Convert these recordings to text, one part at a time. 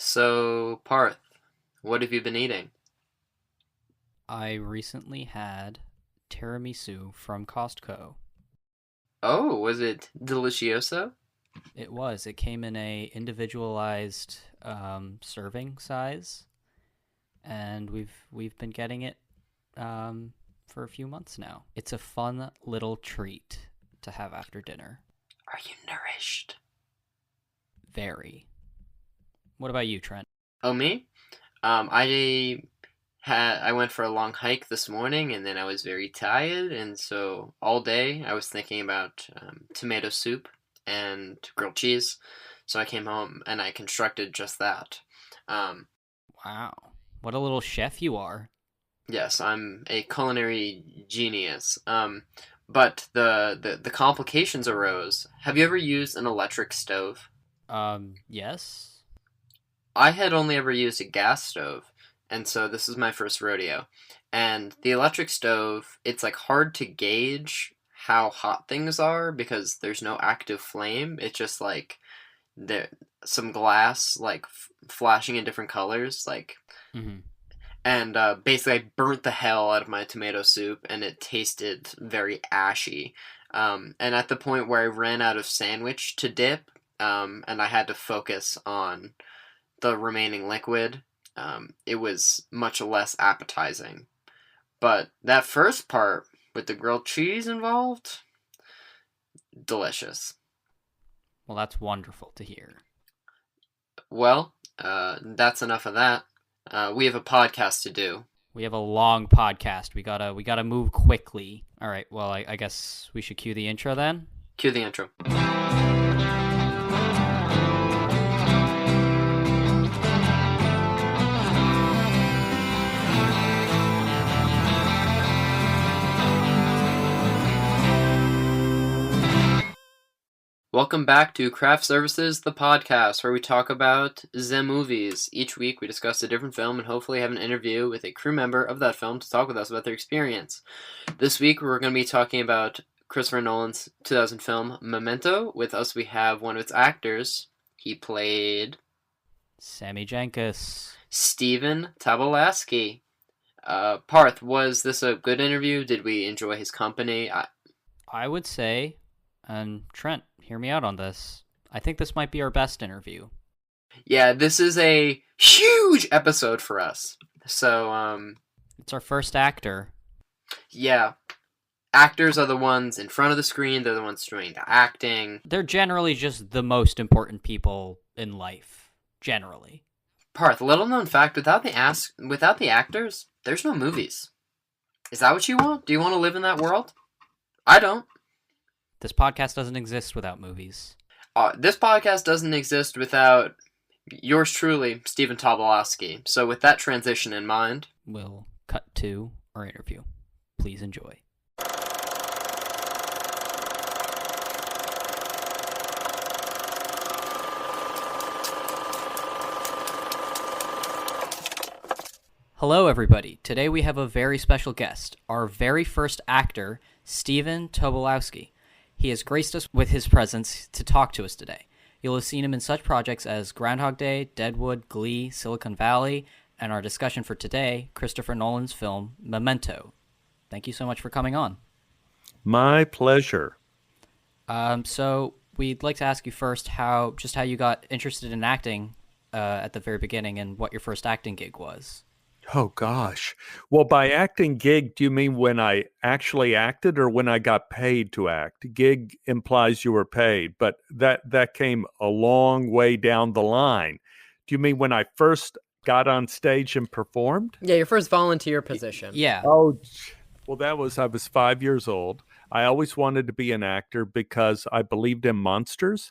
So, Parth, what have you been eating? I recently had tiramisu from Costco. Oh, was it delicioso? It was. It came in a individualized serving size, and we've been getting it for a few months now. It's a fun little treat to have after dinner. Are you nourished? Very. What about you, Trent? Oh, me? I went for a long hike this morning, and then I was very tired, and so all day I was thinking about tomato soup and grilled cheese. So I came home and I constructed just that. Um, Wow. What a little chef you are. yes, I'm a culinary genius. But the complications arose. Have you ever used an electric stove? Yes. I had only ever used a gas stove, and so this is my first rodeo. And the electric stove, it's like hard to gauge how hot things are because there's no active flame. It's just like there some glass like flashing in different colors, like Mm-hmm. and basically I burnt the hell out of my tomato soup, and it tasted very ashy. And at the point where I ran out of sandwich to dip, and I had to focus on the remaining liquid, it was much less appetizing. But that first part with the grilled cheese involved, delicious. Well, that's wonderful to hear. Well, that's enough of that. We have a podcast to do. We have a long podcast. We gotta move quickly. All right. Well, I guess we should cue the intro then. Cue the intro. Welcome back to Craft Services, the podcast, where we talk about the movies. Each week we discuss a different film and hopefully have an interview with a crew member of that film to talk with us about their experience. This week we're going to be talking about Christopher Nolan's 2000 film Memento. With us we have one of its actors. He played Sammy Jenkis. Stephen Tobolowsky. Parth, was this a good interview? Did we enjoy his company? I would say, and Trent, hear me out on this. I think this might be our best interview. Yeah, this is a huge episode for us. So, It's our first actor. yeah, actors are the ones in front of the screen. They're the ones doing the acting. They're generally just the most important people in life. Generally. Parth, little known fact: without the actors, there's no movies. Is that what you want? Do you want to live in that world? I don't. This podcast doesn't exist without movies. This podcast doesn't exist without yours truly, Stephen Tobolowsky. So, with that transition in mind, We'll cut to our interview. Please enjoy. Hello, everybody. Today we have a very special guest, our very first actor, Stephen Tobolowsky. He has graced us with his presence to talk to us today. You'll have seen him in such projects as Groundhog Day, Deadwood, Glee, Silicon Valley, and our discussion for today, Christopher Nolan's film, Memento. Thank you so much for coming on. My pleasure. So we'd like to ask you first how you got interested in acting at the very beginning and what your first acting gig was. Oh, gosh. Well, by acting gig, do you mean when I actually acted or when I got paid to act? Gig implies you were paid, but that came a long way down the line. Do you mean when I first got on stage and performed? Yeah, your first volunteer position. Yeah. Oh, well, I was 5 years old. I always wanted to be an actor because I believed in monsters.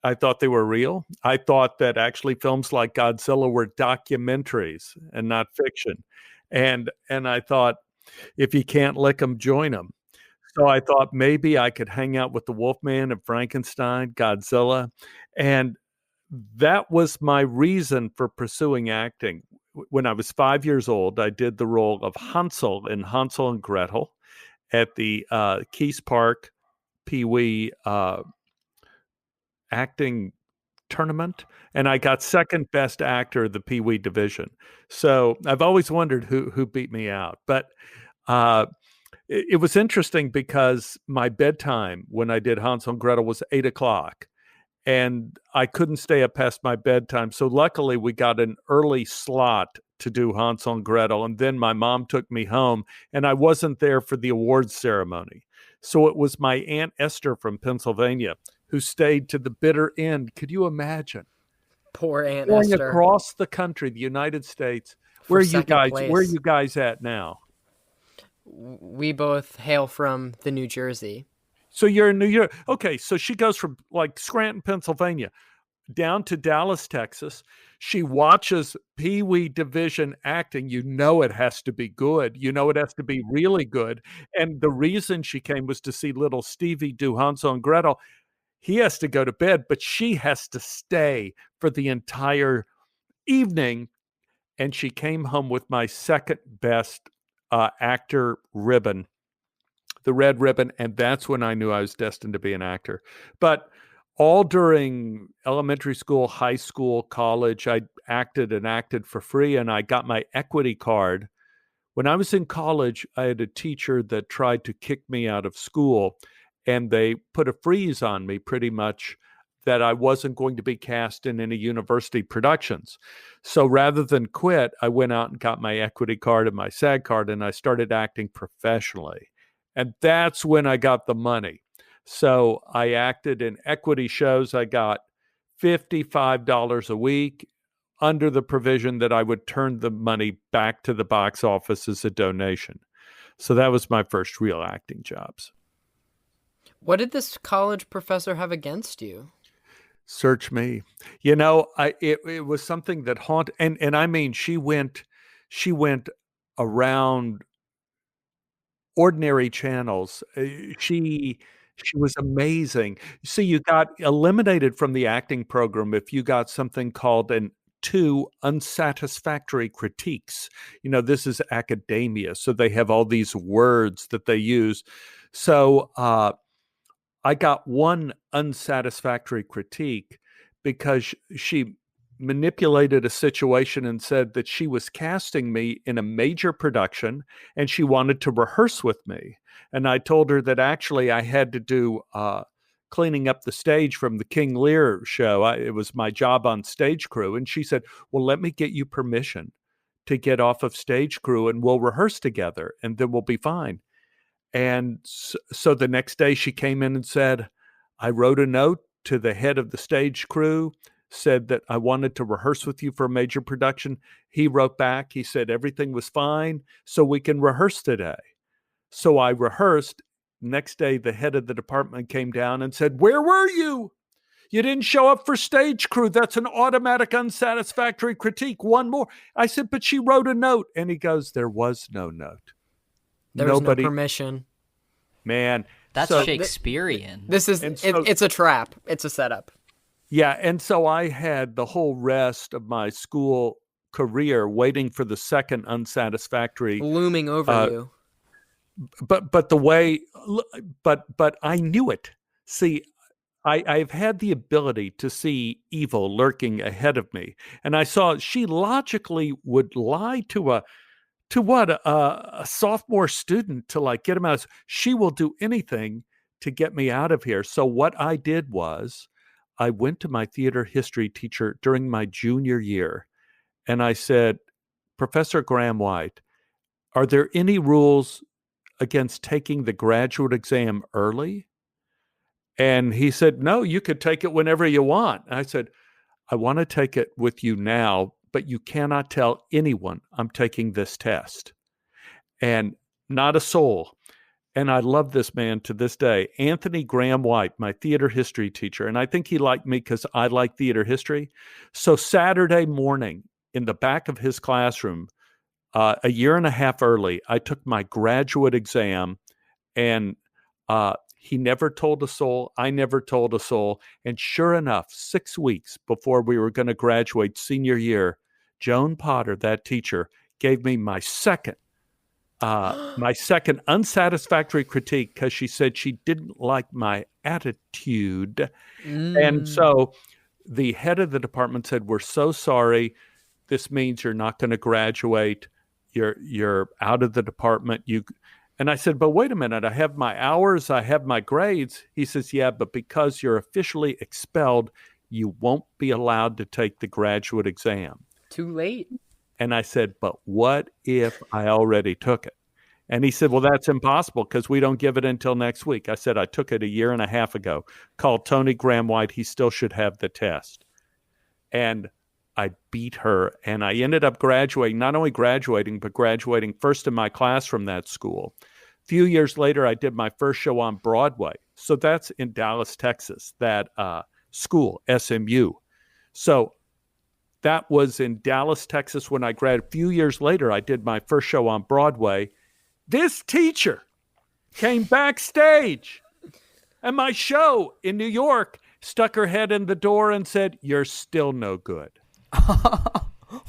I thought they were real. I thought that actually films like Godzilla were documentaries and not fiction. And I thought, if you can't lick them, join them. So I thought maybe I could hang out with the Wolfman and Frankenstein, Godzilla. And that was my reason for pursuing acting. When I was 5 years old, I did the role of Hansel in Hansel and Gretel at the Keys Park Pee Wee acting tournament, and I got second best actor of the Pee Wee division. So I've always wondered who beat me out. But it was interesting because my bedtime when I did Hansel and Gretel was 8 o'clock, and I couldn't stay up past my bedtime. So luckily, we got an early slot to do Hansel and Gretel, and then my mom took me home, and I wasn't there for the awards ceremony. So it was my Aunt Esther from Pennsylvania who stayed to the bitter end. Could you imagine? Poor Aunt Going Esther. across the country, the United States. For Where are you second guys? place. Where are you guys at now? We both hail from the New Jersey. So you're in New York. Okay, so she goes from like Scranton, Pennsylvania, down to Dallas, Texas. She watches Pee Wee division acting. You know it has to be good. You know it has to be really good. And the reason she came was to see little Stevie do Hansel and Gretel. He has to go to bed, but she has to stay for the entire evening. And she came home with my second best actor ribbon, the red ribbon, and that's when I knew I was destined to be an actor. But all during elementary school, high school, college, I acted for free, and I got my equity card. When I was in college, I had a teacher that tried to kick me out of school, and they put a freeze on me pretty much that I wasn't going to be cast in any university productions. So rather than quit, I went out and got my equity card and my SAG card, and I started acting professionally. And that's when I got the money. So I acted in equity shows. I got $55 a week under the provision that I would turn the money back to the box office as a donation. So that was my first real acting jobs. What did this college professor have against you? Search me. You know, it was something that haunted, and I mean, she went around ordinary channels. She was amazing. See, you got eliminated from the acting program if you got something called two unsatisfactory critiques. You know, this is academia, so they have all these words that they use. So I got one unsatisfactory critique because she manipulated a situation and said that she was casting me in a major production and she wanted to rehearse with me. And I told her that actually I had to do cleaning up the stage from the King Lear show. It was my job on stage crew. And she said, well, let me get you permission to get off of stage crew and we'll rehearse together and then we'll be fine. And so the next day she came in and said, I wrote a note to the head of the stage crew, said that I wanted to rehearse with you for a major production. He wrote back, he said everything was fine, so we can rehearse today. So I rehearsed. Next day, the head of the department came down and said, where were you? You didn't show up for stage crew. That's an automatic unsatisfactory critique. One more. I said, but she wrote a note. And he goes, there was no note. There was no permission. Man. That's so, Shakespearean. It's a trap. It's a setup. Yeah, and so I had the whole rest of my school career waiting for the second unsatisfactory. Looming over you. But I knew it. See, I've had the ability to see evil lurking ahead of me. And I saw she logically would lie to a sophomore student to like get him out. She will do anything to get me out of here. So what I did was I went to my theater history teacher during my junior year and I said, Professor Graham White, are there any rules against taking the graduate exam early? And he said, no, you could take it whenever you want. And I said, I want to take it with you now, but you cannot tell anyone I'm taking this test. And not a soul. And I love this man to this day, Anthony Graham White, my theater history teacher. And I think he liked me because I like theater history. So Saturday morning in the back of his classroom, a year and a half early, I took my graduate exam and he never told a soul. I never told a soul. And sure enough, 6 weeks before we were going to graduate senior year, Joan Potter, that teacher, gave me my second unsatisfactory critique because she said she didn't like my attitude. And so the head of the department said, "We're so sorry. This means you're not going to graduate. You're out of the department." And I said, "But wait a minute, I have my hours, I have my grades." He says, "Yeah, but because you're officially expelled, you won't be allowed to take the graduate exam." Too late. And I said, "But what if I already took it?" And he said, "Well, that's impossible because we don't give it until next week." I said, "I took it a year and a half ago. Called Tony Graham White. He still should have the test." And I beat her, and I ended up graduating, not only graduating, but graduating first in my class from that school. A few years later, I did my first show on Broadway. So that's in Dallas, Texas, that school, SMU. So that was in Dallas, Texas when I graduated. A few years later, I did my first show on Broadway. This teacher came backstage at my show in New York, stuck her head in the door and said, "You're still no good."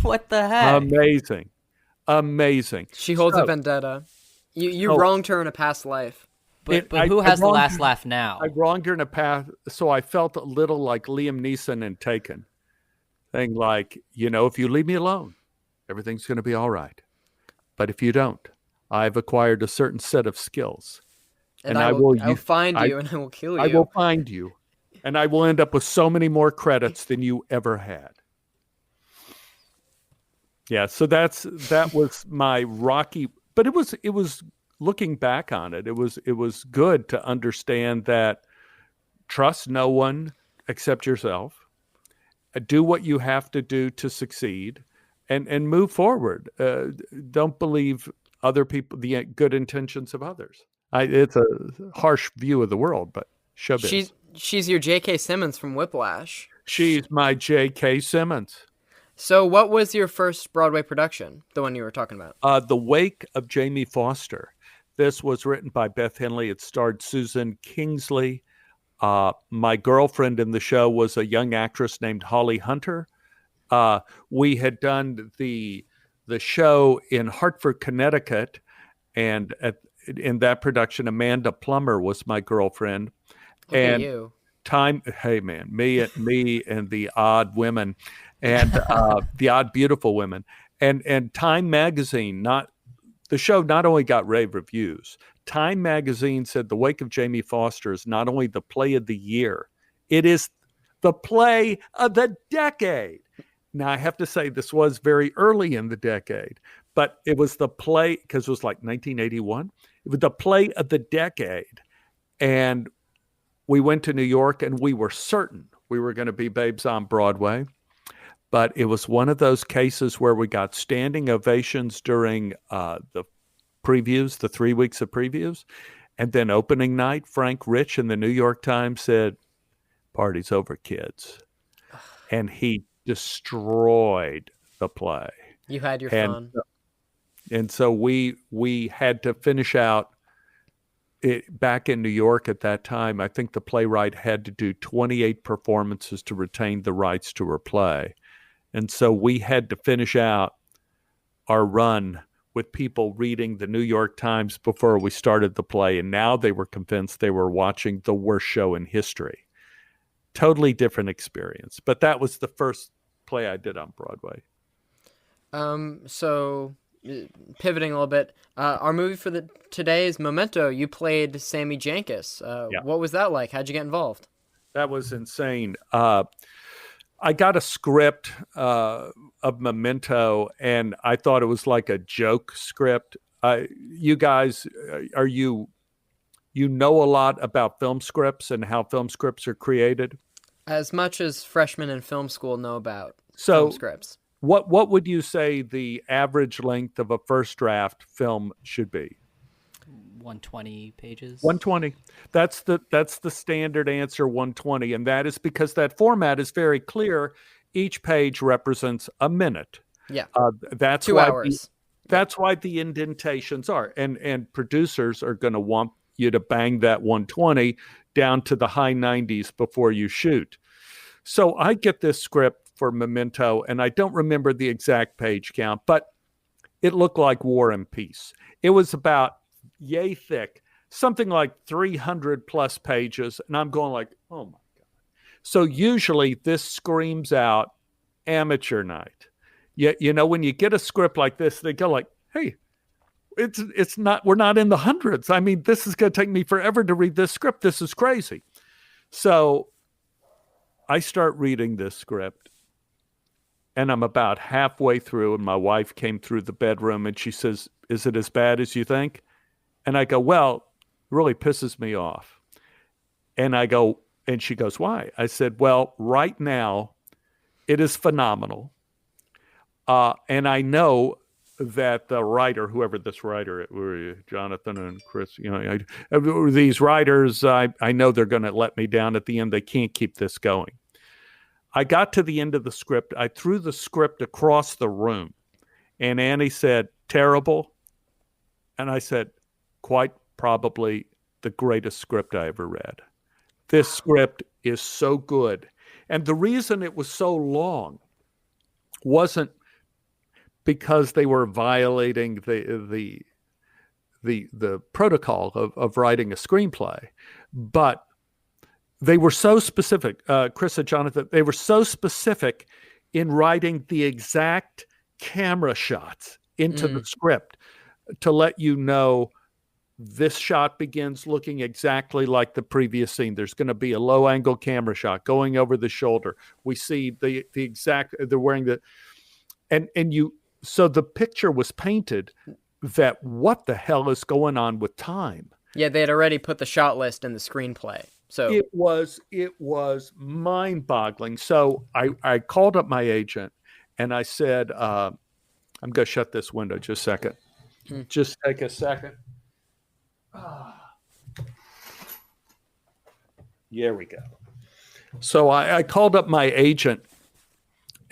What the heck? Amazing. She holds a vendetta. You wronged her in a past life. But who has the last laugh now? I wronged her in a past, so I felt a little like Liam Neeson in Taken. Saying like, if you leave me alone, everything's going to be all right. But if you don't, I've acquired a certain set of skills. And I will find you and I will kill you. I will find you. And I will end up with so many more credits than you ever had. Yeah, so that was my rocky, but it was looking back on it, it was good to understand that trust no one except yourself. Do what you have to do to succeed, and move forward. Don't believe other people, the good intentions of others. It's a harsh view of the world, but showbiz. She's your J.K. Simmons from Whiplash. She's my J.K. Simmons. So what was your first Broadway production, the one you were talking about? The Wake of Jamie Foster. This was written by Beth Henley. It starred Susan Kingsley. My girlfriend in the show was a young actress named Holly Hunter. We had done the show in Hartford, Connecticut, and in that production, Amanda Plummer was my girlfriend. Look at you. Hey man, me and the odd women, and the odd beautiful women, and Time Magazine. The show not only got rave reviews. Time Magazine said The Wake of Jamie Foster is not only the play of the year, it is the play of the decade. Now, I have to say this was very early in the decade, but it was the play, because it was like 1981. It was the play of the decade. And we went to New York, and we were certain we were going to be babes on Broadway. But it was one of those cases where we got standing ovations during the previews, the 3 weeks of previews. And then opening night, Frank Rich in the New York Times said, "Party's over, kids." And he destroyed the play. You had your fun. And so we had to finish out it back in New York at that time. I think the playwright had to do 28 performances to retain the rights to her play. And so we had to finish out our run with people reading the New York Times before we started the play. And now they were convinced they were watching the worst show in history. Totally different experience. But that was the first play I did on Broadway. So pivoting a little bit, our movie for today is Memento. You played Sammy Jenkis. Yeah. What was that like? How'd you get involved? That was insane. I got a script of Memento, and I thought it was like a joke script. You guys, you know a lot about film scripts and how film scripts are created? As much as freshmen in film school know about film scripts. What would you say the average length of a first draft film should be? 120 pages. 120. That's the standard answer, 120. And that is because that format is very clear. Each page represents a minute. Yeah. That's 2 hours. That's why the indentations are. And producers are going to want you to bang that 120 down to the high 90s before you shoot. So I get this script for Memento, and I don't remember the exact page count, but it looked like War and Peace. It was about yay thick, something like 300 plus pages. And I'm going like, oh my God. So usually this screams out amateur night. You know, when you get a script like this, they go like, hey, it's not, we're not in the hundreds. I mean, this is going to take me forever to read this script. This is crazy. So I start reading this script and I'm about halfway through, and my wife came through the bedroom and she says, is it as bad as you think? And I go, well, it really pisses me off. And I go, and she goes, why? I said, well, right now it is phenomenal. And I know that the writer, whoever this writer, Jonathan and Chris, you know, these writers, I know they're going to let me down at the end. They can't keep this going. I got to the end of the script. I threw the script across the room, and Annie said, terrible. And I said, quite probably the greatest script I ever read. This script is so good. And the reason it was so long wasn't because they were violating the protocol of writing a screenplay, but they were so specific, Chris and Jonathan, they were so specific in writing the exact camera shots into the script to let you know this shot begins looking exactly like the previous scene. There's going to be a low angle camera shot going over the shoulder. We see the exact, they're wearing the, and you, so the picture was painted that what the hell is going on with time? Yeah, they had already put the shot list in the screenplay. So it was mind-boggling. So I called up my agent and I said, I'm going to shut this window just a second. Just take a second. Here we go. So I called up my agent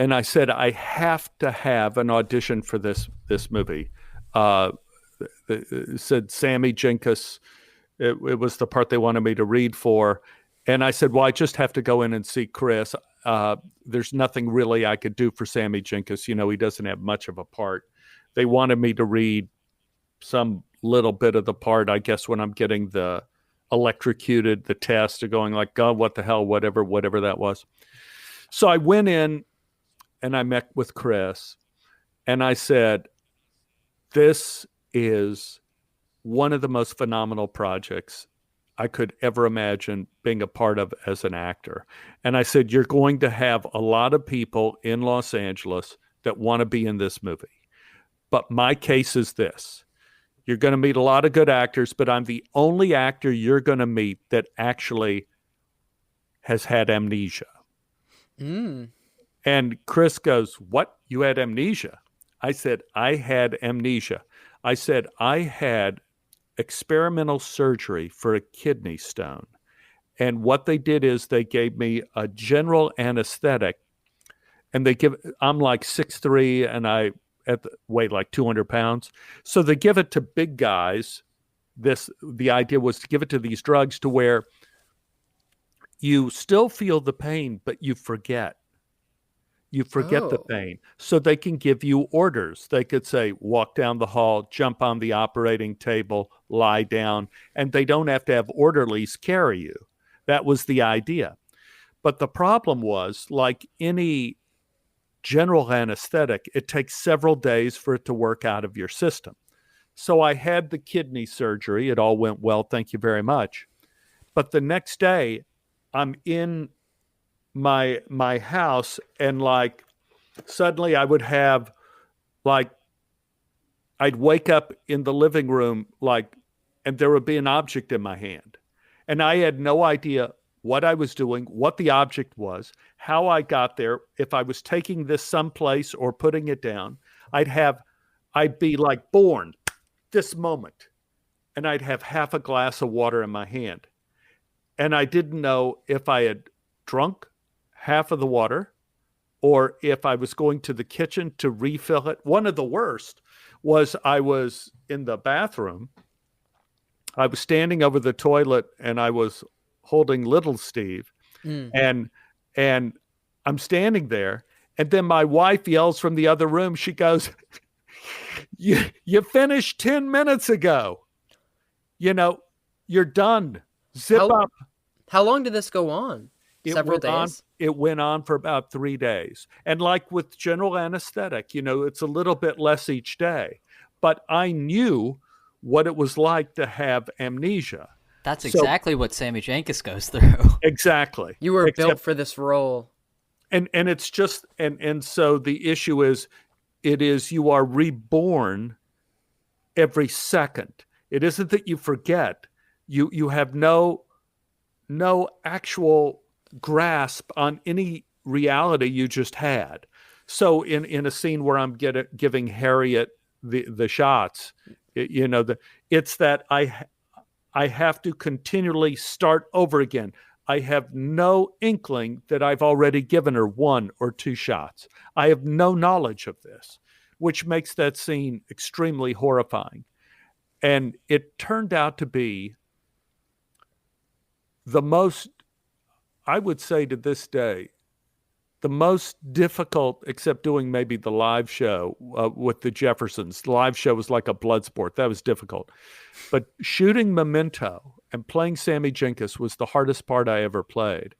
and I said, I have to have an audition for this movie. It said Sammy Jenkis. It was the part they wanted me to read for. And I said, well, I just have to go in and see Chris. There's nothing really I could do for Sammy Jenkis. You know, he doesn't have much of a part. They wanted me to read some little bit of the part, I guess, when I'm getting the electrocuted, the test, or going like, God, what the hell, whatever that was. So I went in and I met with Chris and I said, this is one of the most phenomenal projects I could ever imagine being a part of as an actor. And I said, you're going to have a lot of people in Los Angeles that want to be in this movie. But my case is this. You're going to meet a lot of good actors, but I'm the only actor you're going to meet that actually has had amnesia. And Chris goes, what? You had amnesia? I said, I had amnesia. I said, I had experimental surgery for a kidney stone. And what they did is they gave me a general anesthetic, and I'm like 6'3", and I weigh like 200 pounds. So they give it to big guys. The idea was to give it to these drugs to where you still feel the pain, but you forget. You forget the pain. So they can give you orders. They could say, walk down the hall, jump on the operating table, lie down, and they don't have to have orderlies carry you. That was the idea. But the problem was, like any general anesthetic, it takes several days for it to work out of your system. So I had the kidney surgery. It all went well. Thank you very much. But the next day, I'm in my house, and like suddenly I would have like, I'd wake up in the living room, like, and there would be an object in my hand. And I had no idea what I was doing, what the object was, how I got there, if I was taking this someplace or putting it down. I'd be like born this moment, and I'd have half a glass of water in my hand. And I didn't know if I had drunk half of the water or if I was going to the kitchen to refill it. One of the worst was I was in the bathroom. I was standing over the toilet and I was holding little Steve. And I'm standing there, and then my wife yells from the other room. She goes, you finished 10 minutes ago. You know, you're done. Zip up. How long did this go on? Several days? It went on for about 3 days. And like with general anesthetic, it's a little bit less each day. But I knew what it was like to have amnesia. That's exactly what Sammy Jenkis goes through. Exactly. You were built for this role. And it's just, and so the issue is, you are reborn every second. It isn't that you forget. You have no actual grasp on any reality you just had. So in a scene where I'm giving Harriet the shots, it's that I have to continually start over again. I have no inkling that I've already given her 1 or 2 shots. I have no knowledge of this, which makes that scene extremely horrifying. And it turned out to be the most, I would say to this day, the most difficult, except doing maybe the live show with the Jeffersons. The live show was like a blood sport. That was difficult. But shooting Memento and playing Sammy Jenkis was the hardest part I ever played,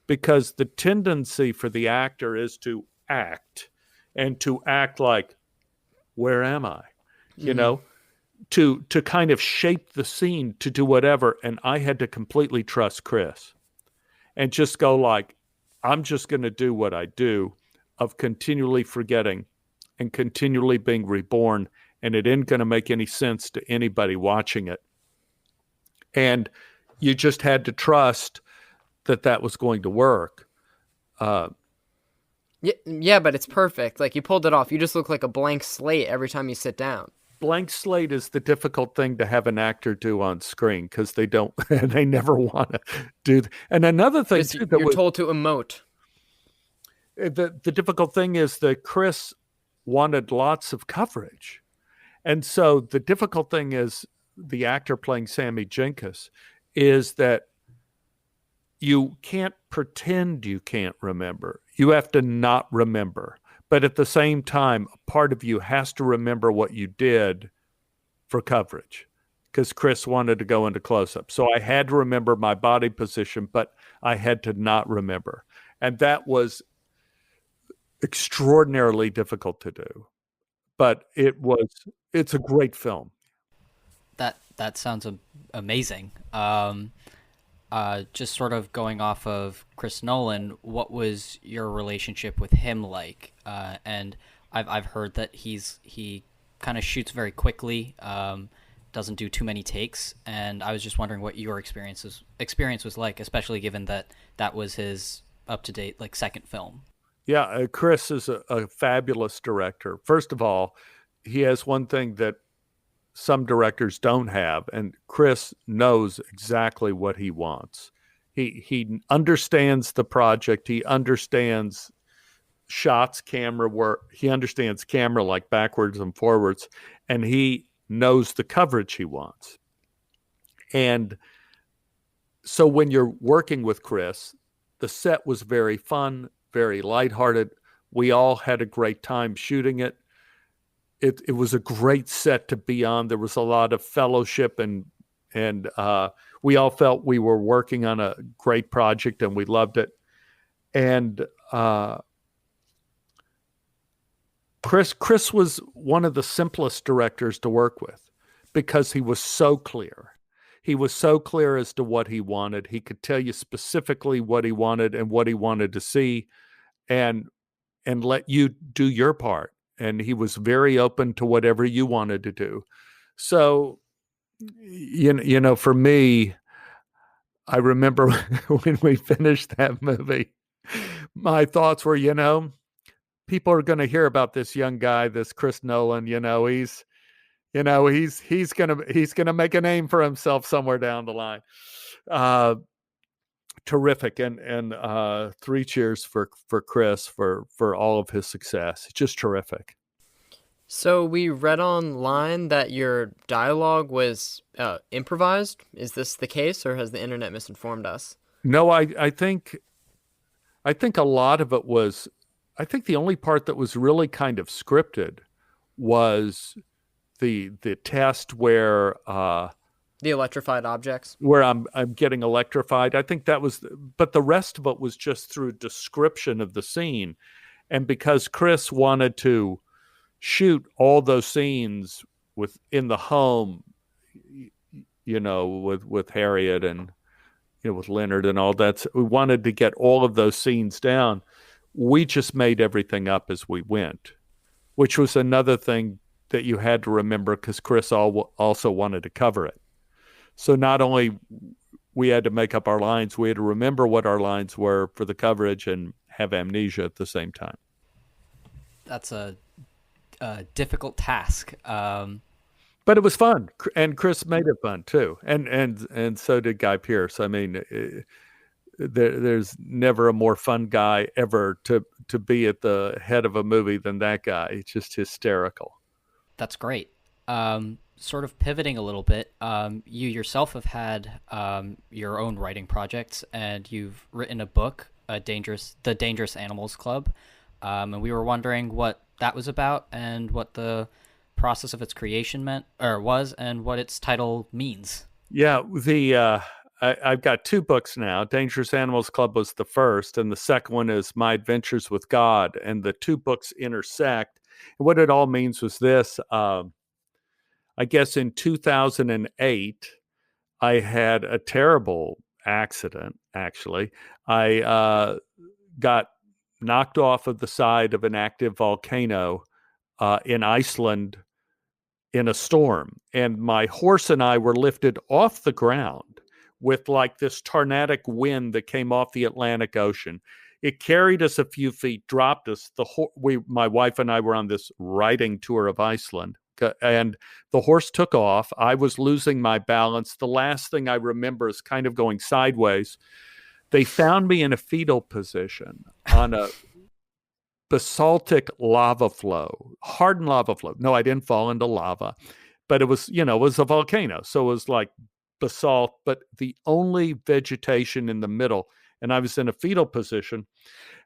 because the tendency for the actor is to act, and to act like, where am I? To kind of shape the scene to do whatever. And I had to completely trust Chris and just go like, I'm just going to do what I do, of continually forgetting and continually being reborn. And it ain't going to make any sense to anybody watching it. And you just had to trust that was going to work. Yeah, but it's perfect. Like, you pulled it off. You just look like a blank slate every time you sit down. Blank slate is the difficult thing to have an actor do on screen, because they never want to do. And another thing too, that you're told to emote. The difficult thing is that Chris wanted lots of coverage, and so the difficult thing is, the actor playing Sammy Jenkis, is that you can't pretend you can't remember. You have to not remember. But at the same time, a part of you has to remember what you did for coverage, because Chris wanted to go into close-up. So I had to remember my body position, but I had to not remember. And that was extraordinarily difficult to do. But it's a great film. That sounds amazing. Just sort of going off of Chris Nolan, what was your relationship with him like? And I've heard that he kind of shoots very quickly, doesn't do too many takes, and I was just wondering what your experience was like, especially given that was his up-to-date second film. Yeah, Chris is a fabulous director. First of all, he has one thing that some directors don't have, and Chris knows exactly what he wants. He understands the project. He understands shots, camera work. He understands camera like backwards and forwards, and he knows the coverage he wants. And so when you're working with Chris, the set was very fun, very lighthearted. We all had a great time shooting it. It was a great set to be on. There was a lot of fellowship, and we all felt we were working on a great project, and we loved it. And Chris was one of the simplest directors to work with, because he was so clear. He was so clear as to what he wanted. He could tell you specifically what he wanted and what he wanted to see, and let you do your part. And he was very open to whatever you wanted to do. So, for me, I remember when we finished that movie, my thoughts were, people are going to hear about this young guy, this Chris Nolan. He's gonna make a name for himself somewhere down the line. Terrific, and 3 cheers for Chris for all of his success. Just terrific. So we read online that your dialogue was improvised. Is this the case, or has the internet misinformed us? No, I think a lot of it was. I think the only part that was really kind of scripted was the test where The electrified objects. where I'm getting electrified. I think that was, but the rest of it was just through description of the scene. And because Chris wanted to shoot all those scenes in the home, with Harriet and with Leonard and all that, we wanted to get all of those scenes down. We just made everything up as we went, which was another thing that you had to remember because Chris also wanted to cover it. So not only we had to make up our lines, we had to remember what our lines were for the coverage and have amnesia at the same time. That's a difficult task. But it was fun, and Chris made it fun too, and so did Guy Pearce. I mean, there's never a more fun guy ever to be at the head of a movie than that guy. He's just hysterical. That's great. Sort of pivoting a little bit, you yourself have had your own writing projects, and you've written a book, The Dangerous Animals Club, and we were wondering what that was about and what the process of its creation was, and what its title means. Yeah, I've got two books now. Dangerous Animals Club was the first, and the second one is My Adventures with God, and the two books intersect. And what it all means was this. I guess in 2008, I had a terrible accident, actually. I got knocked off of the side of an active volcano in Iceland in a storm. And my horse and I were lifted off the ground with like this tornadic wind that came off the Atlantic Ocean. It carried us a few feet, dropped us. My wife and I were on this riding tour of Iceland, and the horse took off. I was losing my balance. The last thing I remember is kind of going sideways. They found me in a fetal position on a basaltic lava flow, hardened lava flow. No, I didn't fall into lava, but it was a volcano. So it was like basalt, but the only vegetation in the middle. And I was in a fetal position.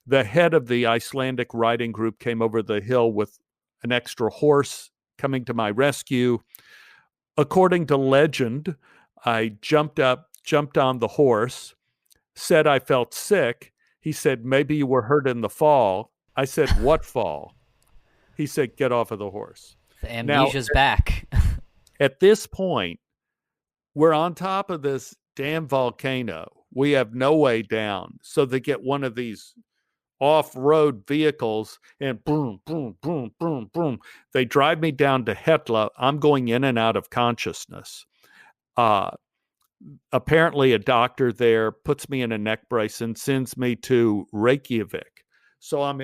The head of the Icelandic riding group came over the hill with an extra horse coming to my rescue. According to legend, I jumped on the horse, said I felt sick. He said, maybe you were hurt in the fall. I said, what fall? He said, get off of the horse. The amnesia's back. At this point, we're on top of this damn volcano. We have no way down. So they get one of these off-road vehicles and boom, boom, boom, boom, boom. They drive me down to Hetla. I'm going in and out of consciousness. Apparently a doctor there puts me in a neck brace and sends me to Reykjavik. So I'm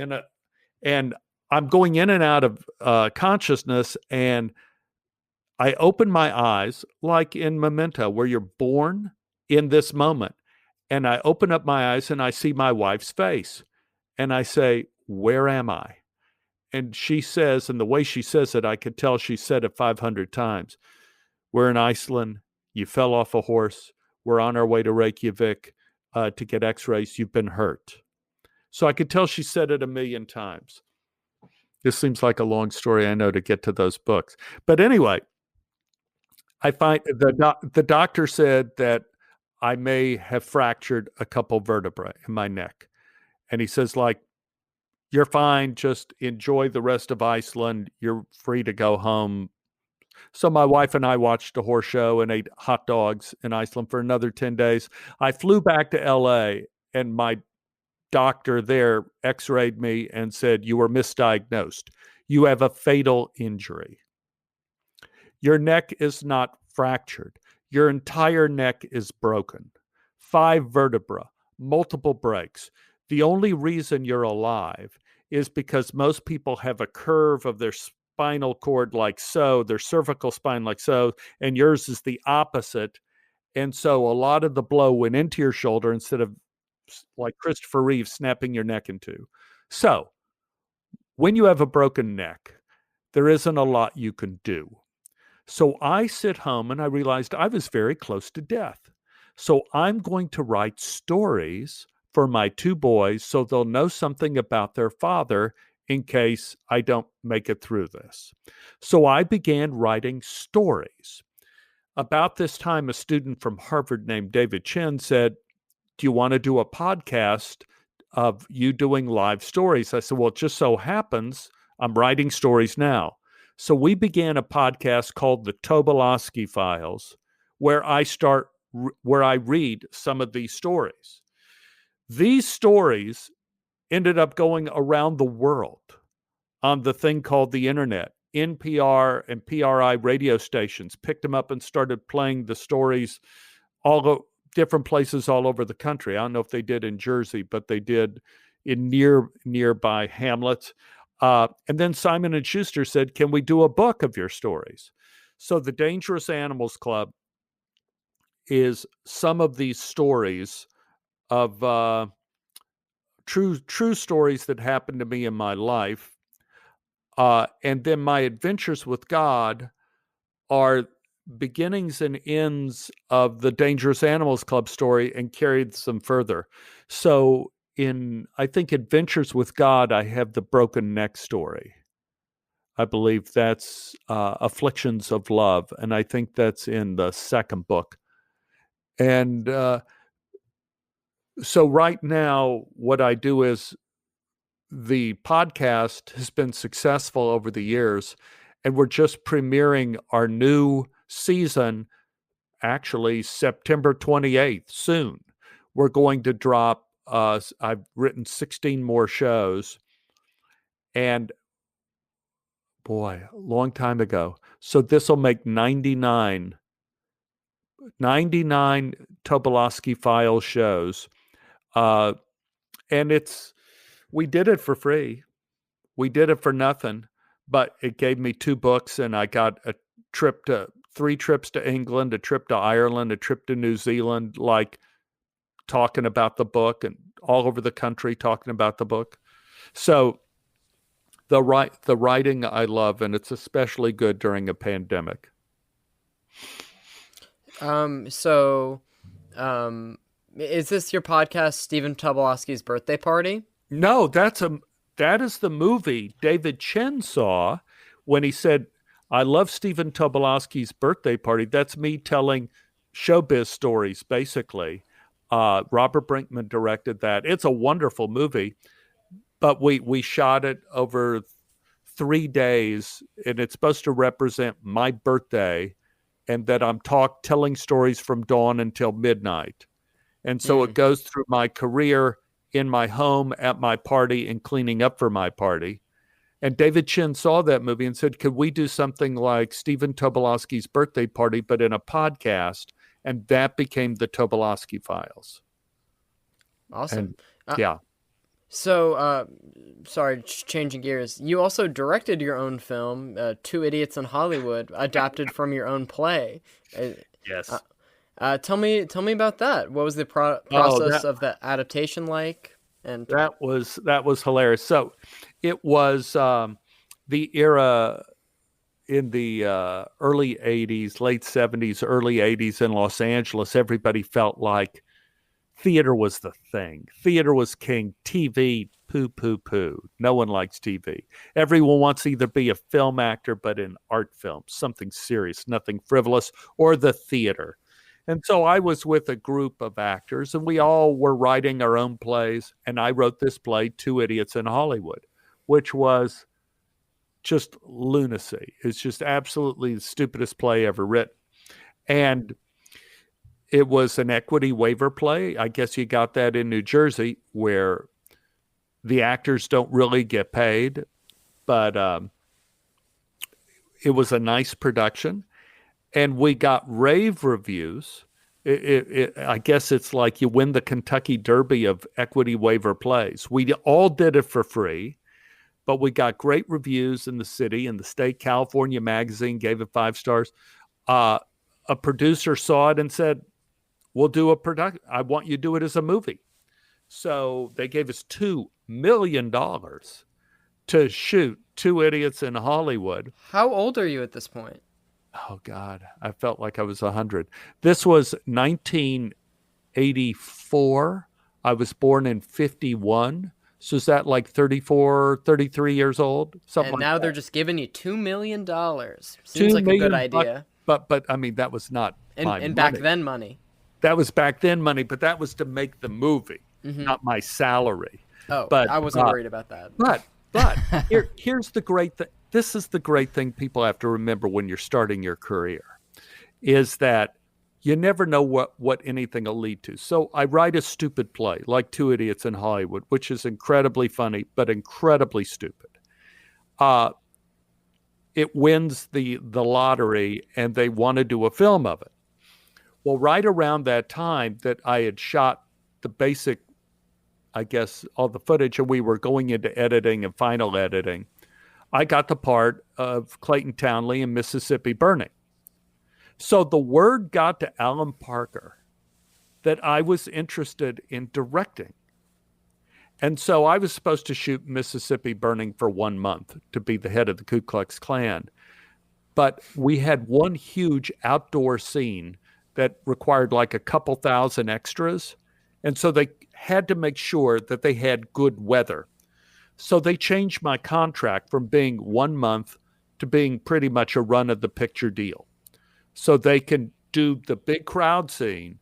going in and out of consciousness, and I open my eyes like in Memento, where you're born in this moment. And I open up my eyes and I see my wife's face. And I say, where am I? And she says, and the way she says it, I could tell she said it 500 times. We're in Iceland. You fell off a horse. We're on our way to Reykjavik to get x-rays. You've been hurt. So I could tell she said it 1,000,000 times. This seems like a long story, I know, to get to those books. But anyway, I find the doctor said that I may have fractured a couple vertebrae in my neck. And he says, like, you're fine. Just enjoy the rest of Iceland. You're free to go home. So my wife and I watched a horse show and ate hot dogs in Iceland for another 10 days. I flew back to LA, and my doctor there x-rayed me and said, you were misdiagnosed. You have a fatal injury. Your neck is not fractured. Your entire neck is broken. 5 vertebrae, multiple breaks. The only reason you're alive is because most people have a curve of their spinal cord like so, their cervical spine like so, and yours is the opposite. And so a lot of the blow went into your shoulder instead of like Christopher Reeve snapping your neck in two. So when you have a broken neck, there isn't a lot you can do. So I sit home and I realized I was very close to death. So I'm going to write stories for my 2 boys so they'll know something about their father in case I don't make it through this. So I began writing stories. about this time, a student from Harvard named David Chen said, do you want to do a podcast of you doing live stories? I said, well, it just so happens I'm writing stories now. So we began a podcast called the Tobolowsky Files, where I read some of these stories. These stories ended up going around the world on the thing called the internet. NPR and PRI radio stations picked them up and started playing the stories different places all over the country. I don't know if they did in Jersey, but they did in nearby hamlets. And then Simon & Schuster said, can we do a book of your stories? So the Dangerous Animals Club is some of these stories of true stories that happened to me in my life. And then my adventures with God are beginnings and ends of the Dangerous Animals Club story and carried some further. So in, I think, Adventures with God, I have the broken neck story. I believe that's Afflictions of Love, and I think that's in the second book. And so right now, what I do is the podcast has been successful over the years, and we're just premiering our new season, actually September 28th, soon. We're going to drop, I've written 16 more shows, and boy, a long time ago. So this will make 99 Tobolowsky Files shows. And we did it for free. We did it for nothing, but it gave me 2 books, and I got 3 trips to England, a trip to Ireland, a trip to New Zealand, like talking about the book, and all over the country talking about the book. So the writing I love, and it's especially good during a pandemic. Is this your podcast, Stephen Tobolowsky's Birthday Party? No, that is the movie David Chen saw when he said, I love Stephen Tobolowsky's Birthday Party. That's me telling showbiz stories, basically. Robert Brinkman directed that. It's a wonderful movie, but we shot it over 3 days, and it's supposed to represent my birthday, and that I'm telling stories from dawn until midnight. And so it goes through my career, in my home, at my party, and cleaning up for my party. And David Chen saw that movie and said, could we do something like Stephen Tobolowsky's Birthday Party, but in a podcast? And that became the Tobolowsky Files. Awesome. And, yeah. So, sorry, changing gears. You also directed your own film, Two Idiots in Hollywood, adapted from your own play. Yes. Tell me about that. What was the process of the adaptation like? And that was hilarious. So it was the era in the early 80s, late 70s, early 80s in Los Angeles. Everybody felt like theater was the thing. Theater was king. TV, poo. No one likes TV. Everyone wants to either be a film actor, but in art films, something serious, nothing frivolous, or the theater. And so I was with a group of actors, and we all were writing our own plays. And I wrote this play, Two Idiots in Hollywood, which was just lunacy. It's just absolutely the stupidest play ever written. And it was an equity waiver play. I guess you got that in New Jersey, where the actors don't really get paid, but it was a nice production. And we got rave reviews. I guess it's like you win the Kentucky Derby of equity waiver plays. We all did it for free, but we got great reviews in the city, and the state. California Magazine gave it 5 stars. A producer saw it and said, we'll do a production. I want you to do it as a movie. So they gave us $2 million to shoot Two Idiots in Hollywood. How old are you at this point? Oh, God, I felt like I was 100. This was 1984. I was born in 51. So is that like 34, 33 years old? Something and like now that. They're just giving you $2 million. Seems like a good idea. But I mean, that was not my And money. back then money. That was back then money, but that was to make the movie, not my salary. Oh, But I wasn't worried about that. But here's the great thing. This is the great thing people have to remember when you're starting your career, is that you never know what anything will lead to. So I write a stupid play like Two Idiots in Hollywood, which is incredibly funny, but incredibly stupid. It wins the lottery and they want to do a film of it. Well, right around that time that I had shot the basic, I guess, all the footage, and we were going into editing and final editing, I got the part of Clayton Townley in Mississippi Burning. So the word got to Alan Parker that I was interested in directing. And so I was supposed to shoot Mississippi Burning for 1 month to be the head of the Ku Klux Klan. But we had one huge outdoor scene that required like a couple thousand extras. And so they had to make sure that they had good weather. So they changed my contract from being 1 month to being pretty much a run of the picture deal. So they can do the big crowd scene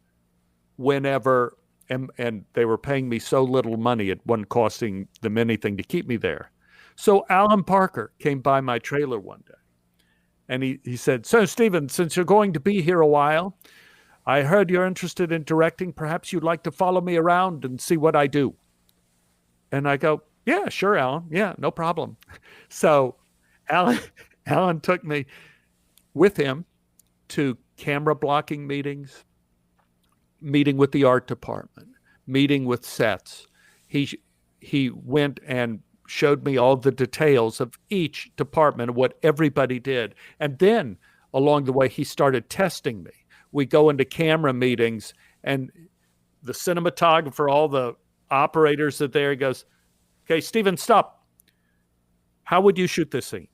whenever, and they were paying me so little money, it wasn't costing them anything to keep me there. So Alan Parker came by my trailer one day, and he said, "So, Stephen, since you're going to be here a while, I heard you're interested in directing. Perhaps you'd like to follow me around and see what I do." And I go, "Yeah, sure, Alan. Yeah, no problem." So Alan took me with him to camera blocking meetings, meeting with the art department, meeting with sets. He went and showed me all the details of each department, of what everybody did. And then along the way, he started testing me. We go into camera meetings, and the cinematographer, all the operators are there. He goes, "Okay, Stephen, stop. How would you shoot this scene?"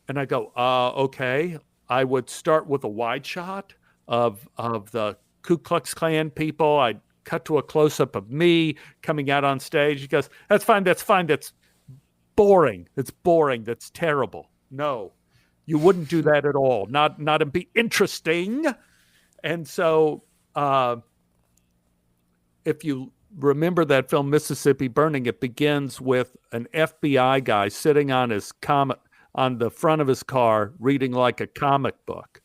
And I go, okay. I would start with a wide shot of the Ku Klux Klan people. I'd cut to a close-up of me coming out on stage. He goes, that's fine. That's boring. It's boring. That's terrible. No, you wouldn't do that at all. Not to be interesting. And so if you remember that film, Mississippi Burning, it begins with an FBI guy sitting on the front of his car, reading like a comic book,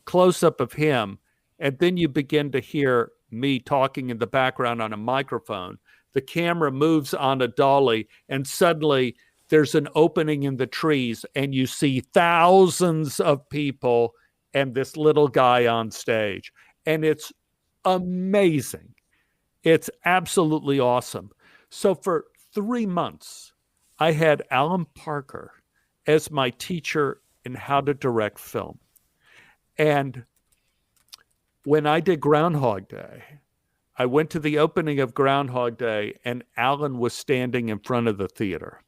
close up of him. And then you begin to hear me talking in the background on a microphone. The camera moves on a dolly, and suddenly there's an opening in the trees, and you see thousands of people and this little guy on stage. And it's amazing. It's absolutely awesome. So for 3 months, I had Alan Parker as my teacher in how to direct film. And when I did Groundhog Day, I went to the opening of Groundhog Day, and Alan was standing in front of the theater.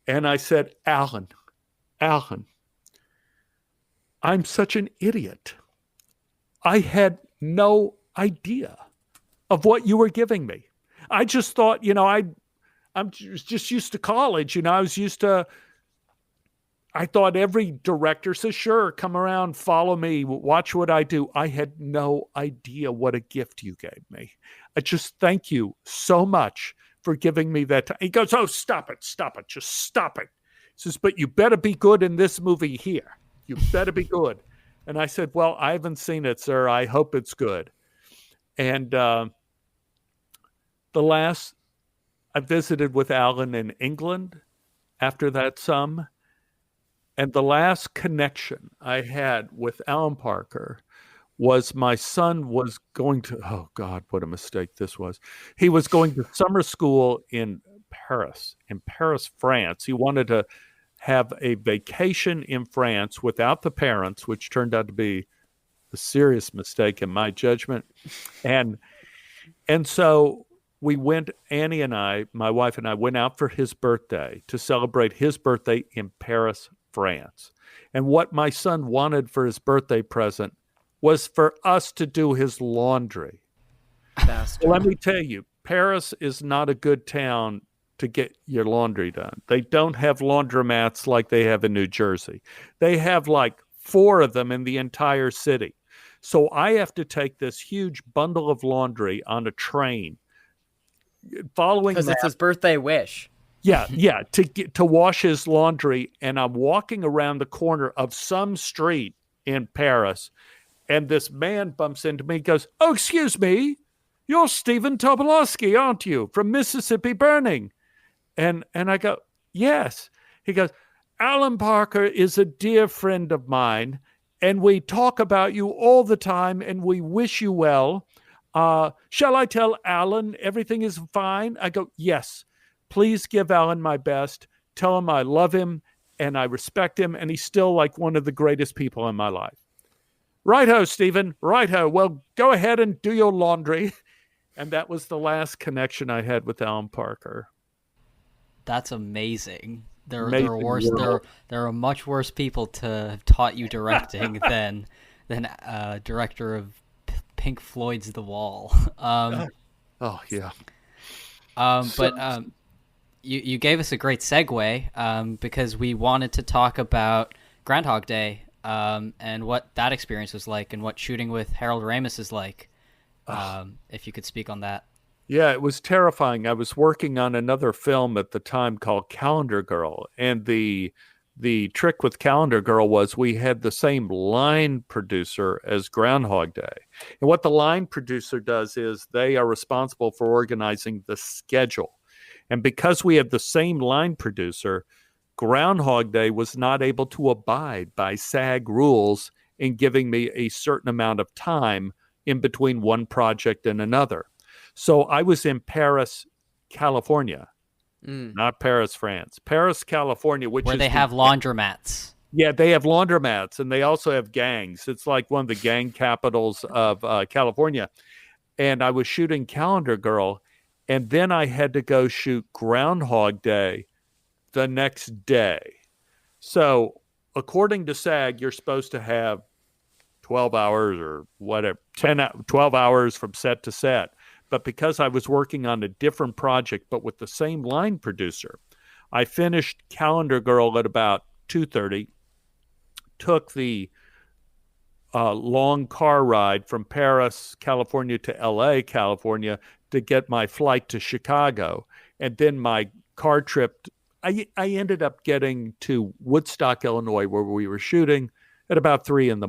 And I said, Alan, I'm such an idiot. I had no idea of what you were giving me. I just thought, I'm just used to college. I thought every director says, sure, come around, follow me, watch what I do. I had no idea what a gift you gave me. I just thank you so much for giving me that time. He goes, oh, stop it, just stop it. He says, but you better be good in this movie here. You better be good. And I said, well, I haven't seen it, sir. I hope it's good. And I visited with Alan in England after that some. And the last connection I had with Alan Parker was my son was going to, oh God, what a mistake this was. He was going to summer school in Paris, France. He wanted to have a vacation in France without the parents, which turned out to be a serious mistake in my judgment. And so we went, Annie and I, my wife and I, went out for his birthday to celebrate his birthday in Paris, France. And what my son wanted for his birthday present was for us to do his laundry. Well, let me tell you, Paris is not a good town to get your laundry done. They don't have laundromats like they have in New Jersey. They have like 4 of them in the entire city. So I have to take this huge bundle of laundry on a train. Following Because it's his birthday wish. Yeah, to wash his laundry, and I'm walking around the corner of some street in Paris, and this man bumps into me and goes, "Oh, excuse me, you're Stephen Tobolowsky, aren't you, from Mississippi Burning?" And I go, "Yes." He goes, "Alan Parker is a dear friend of mine, and we talk about you all the time, and we wish you well. Shall I tell Alan everything is fine?" I go, "Yes. Please give Alan my best. Tell him I love him and I respect him, and he's still like one of the greatest people in my life." "Righto, Stephen. Righto. Well, go ahead and do your laundry." And that was the last connection I had with Alan Parker. That's amazing. There are much worse people to have taught you directing than director of Pink Floyd's The Wall. Oh yeah. You gave us a great segue because we wanted to talk about Groundhog Day and what that experience was like and what shooting with Harold Ramis is like. If you could speak on that. Yeah, it was terrifying. I was working on another film at the time called Calendar Girl, and the trick with Calendar Girl was we had the same line producer as Groundhog Day. And what the line producer does is they are responsible for organizing the schedule. And because we had the same line producer, Groundhog Day was not able to abide by SAG rules in giving me a certain amount of time in between one project and another. So I was in Paris, California, not Paris, France. Paris, California, where they have laundromats. Yeah, they have laundromats, and they also have gangs. It's like one of the gang capitals of California. And I was shooting Calendar Girl, and then I had to go shoot Groundhog Day the next day. So according to SAG, you're supposed to have 12 hours or whatever, 12 hours from set to set. But because I was working on a different project, but with the same line producer, I finished Calendar Girl at about 2:30, took the long car ride from Paris, California to LA, California to get my flight to Chicago. And then my car trip, I ended up getting to Woodstock, Illinois, where we were shooting at about 3 a.m.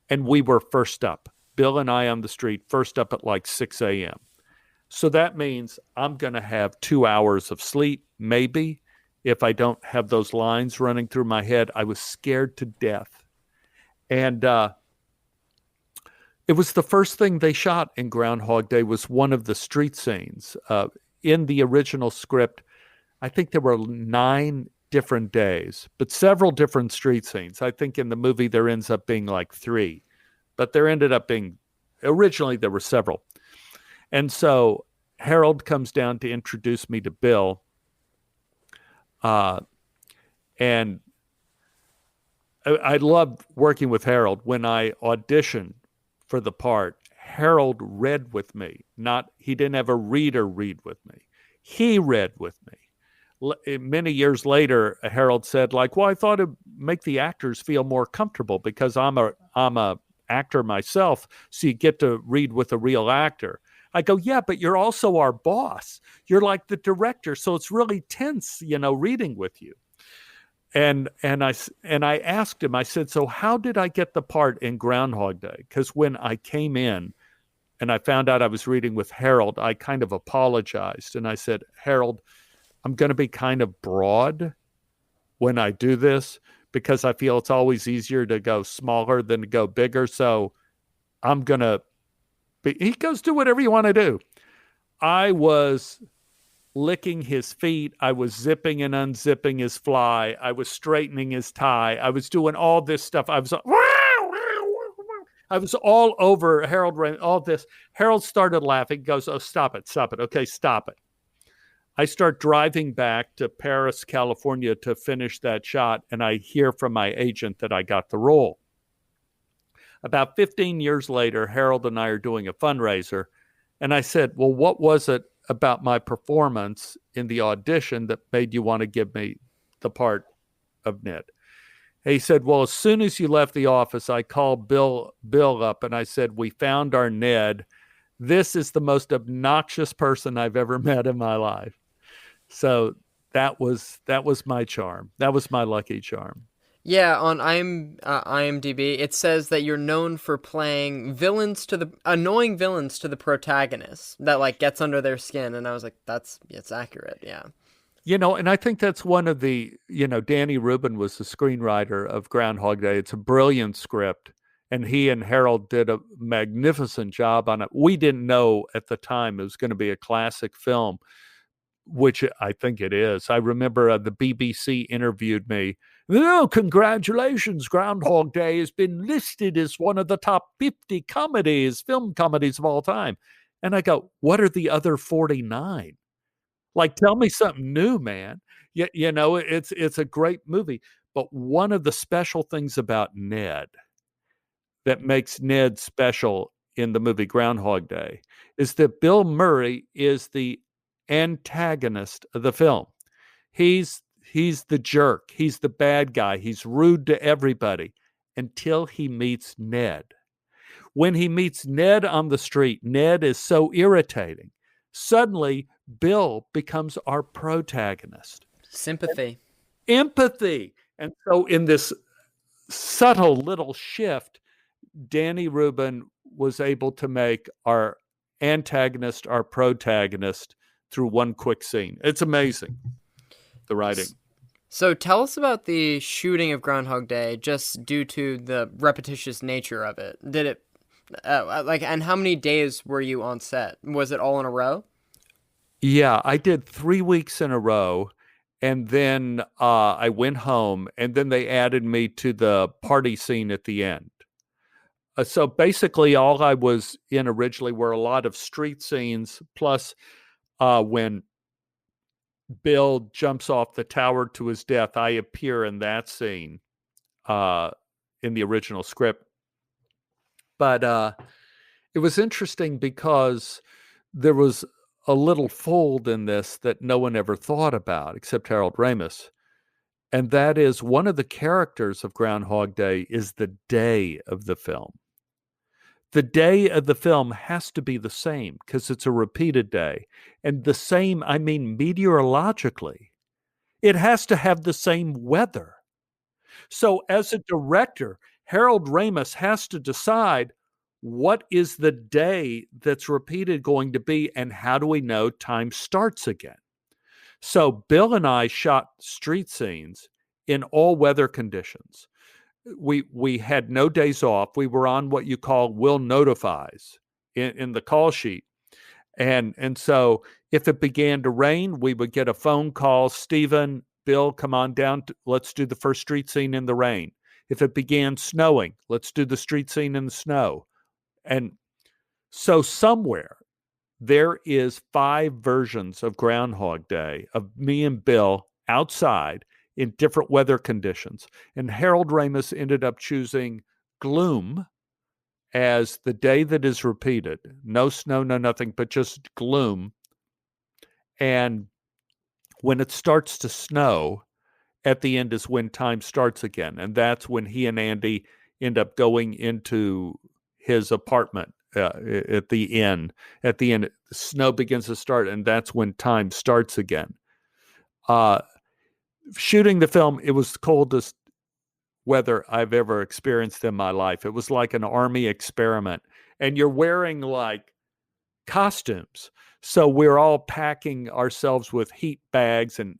And we were first up. Bill and I on the street, first up at like 6 a.m. So that means I'm going to have 2 hours of sleep, maybe, if I don't have those lines running through my head. I was scared to death. And it was the first thing they shot in Groundhog Day was one of the street scenes. In the original script, I think there were 9 different days, but several different street scenes. I think in the movie there ends up being like 3. But there ended up being, originally there were several. And so Harold comes down to introduce me to Bill. And I loved working with Harold. When I auditioned for the part, Harold read with me. He didn't have a reader read with me. He read with me. Many years later, Harold said, like, "Well, I thought it'd make the actors feel more comfortable because I'm a actor myself, so you get to read with a real actor." I go, "Yeah, but you're also our boss. You're like the director, so it's really tense, reading with you." And I asked him, I said, "So how did I get the part in Groundhog Day?" Because when I came in and I found out I was reading with Harold, I kind of apologized. And I said, "Harold, I'm going to be kind of broad when I do this, because I feel it's always easier to go smaller than to go bigger. So I'm going to be," he goes, "Do whatever you want to do." I was licking his feet. I was zipping and unzipping his fly. I was straightening his tie. I was doing all this stuff. I was all over Harold, all this. Harold started laughing, goes, "Oh, stop it. Okay, stop it." I start driving back to Paris, California to finish that shot, and I hear from my agent that I got the role. About 15 years later, Harold and I are doing a fundraiser, and I said, "Well, what was it about my performance in the audition that made you want to give me the part of Ned?" He said, well, as soon as you left the office, I called Bill up and I said, we found our Ned. This is the most obnoxious person I've ever met in my life. So that was my charm. That was my lucky charm. Yeah, on IMDb, it says that you're known for playing annoying villains to the protagonist that like gets under their skin, and I was like, it's accurate, yeah. And I think that's one of the, Danny Rubin was the screenwriter of Groundhog Day. It's a brilliant script, and he and Harold did a magnificent job on it. We didn't know at the time it was going to be a classic film, which I think it is. I remember the BBC interviewed me. Oh, congratulations, Groundhog Day has been listed as one of the top 50 film comedies of all time. And I go, what are the other 49? Like, tell me something new, man. It's a great movie. But one of the special things about Ned that makes Ned special in the movie Groundhog Day is that Bill Murray is the antagonist of the film. He's the jerk. He's the bad guy. He's rude to everybody until he meets Ned. When he meets Ned on the street, Ned is so irritating. Suddenly, Bill becomes our protagonist. Sympathy. Empathy. And so in this subtle little shift, Danny Rubin was able to make our antagonist our protagonist through one quick scene. It's amazing, the writing. So tell us about the shooting of Groundhog Day, just due to the repetitious nature of it. Did it, and how many days were you on set? Was it all in a row? Yeah, I did 3 weeks in a row, and then I went home, and then they added me to the party scene at the end. So basically, all I was in originally were a lot of street scenes, plus when Bill jumps off the tower to his death, I appear in that scene in the original script. But it was interesting because there was a little fold in this that no one ever thought about except Harold Ramis. And that is, one of the characters of Groundhog Day is the day of the film. The day of the film has to be the same because it's a repeated day. And the same, I mean meteorologically. It has to have the same weather. So as a director, Harold Ramis has to decide, what is the day that's repeated going to be, and how do we know time starts again? So Bill and I shot street scenes in all weather conditions. We had no days off. We were on what you call will notifies in the call sheet. And so if it began to rain, we would get a phone call, Stephen, Bill, come on down. Let's do the first street scene in the rain. If it began snowing, let's do the street scene in the snow. And so somewhere there is 5 versions of Groundhog Day of me and Bill outside in different weather conditions. And Harold Ramis ended up choosing gloom as the day that is repeated. No snow, no nothing, but just gloom. And when it starts to snow, at the end is when time starts again. And that's when he and Andy end up going into his apartment at the end. At the end, the snow begins to start, and that's when time starts again. Shooting the film, it was the coldest weather I've ever experienced in my life. It was like an army experiment. And you're wearing like costumes. So we're all packing ourselves with heat bags and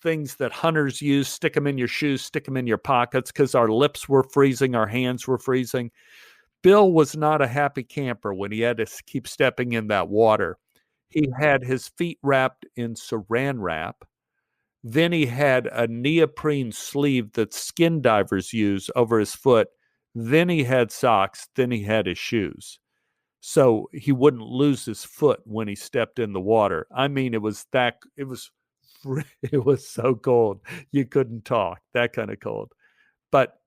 things that hunters use, stick them in your shoes, stick them in your pockets, because our lips were freezing, our hands were freezing. Bill was not a happy camper when he had to keep stepping in that water. He had his feet wrapped in saran wrap. Then he had a neoprene sleeve that skin divers use over his foot. Then he had socks. Then he had his shoes. So he wouldn't lose his foot when he stepped in the water. I mean, it was so cold. You couldn't talk, that kind of cold. But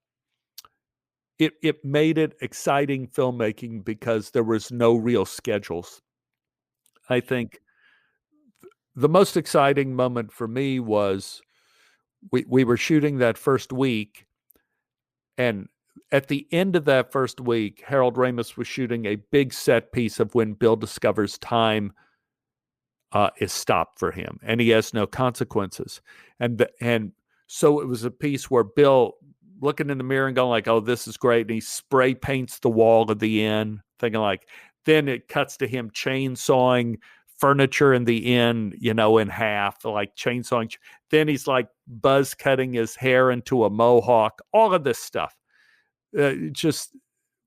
it made it exciting filmmaking because there was no real schedules. I think the most exciting moment for me was we were shooting that first week, and at the end of that first week, Harold Ramis was shooting a big set piece of when Bill discovers time is stopped for him, and he has no consequences. And so it was a piece where Bill looking in the mirror and going like, "Oh, this is great," and he spray paints the wall at the inn, thinking like. Then it cuts to him chainsawing furniture in the inn, in half, like chainsawing. Then he's like buzz cutting his hair into a mohawk. All of this stuff, just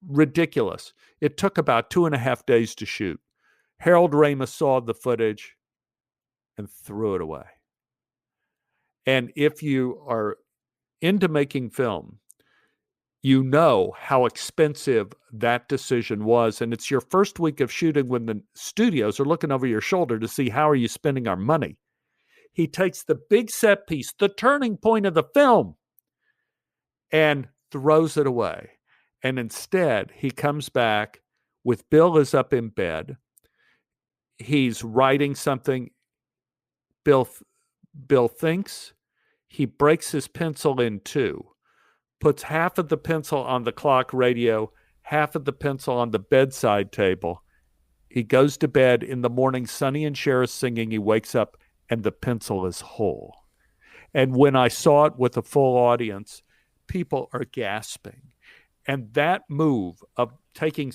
ridiculous. It took about 2.5 days to shoot. Harold Ramis saw the footage and threw it away. And if you are into making film, you know how expensive that decision was. And it's your first week of shooting when the studios are looking over your shoulder to see how are you spending our money. He takes the big set piece, the turning point of the film, and throws it away. And instead, he comes back with Bill is up in bed. He's writing something. Bill thinks. He breaks his pencil in two. Puts half of the pencil on the clock radio, half of the pencil on the bedside table. He goes to bed in the morning, Sonny and Cher is singing. He wakes up and the pencil is whole. And when I saw it with a full audience, people are gasping. And that move of taking,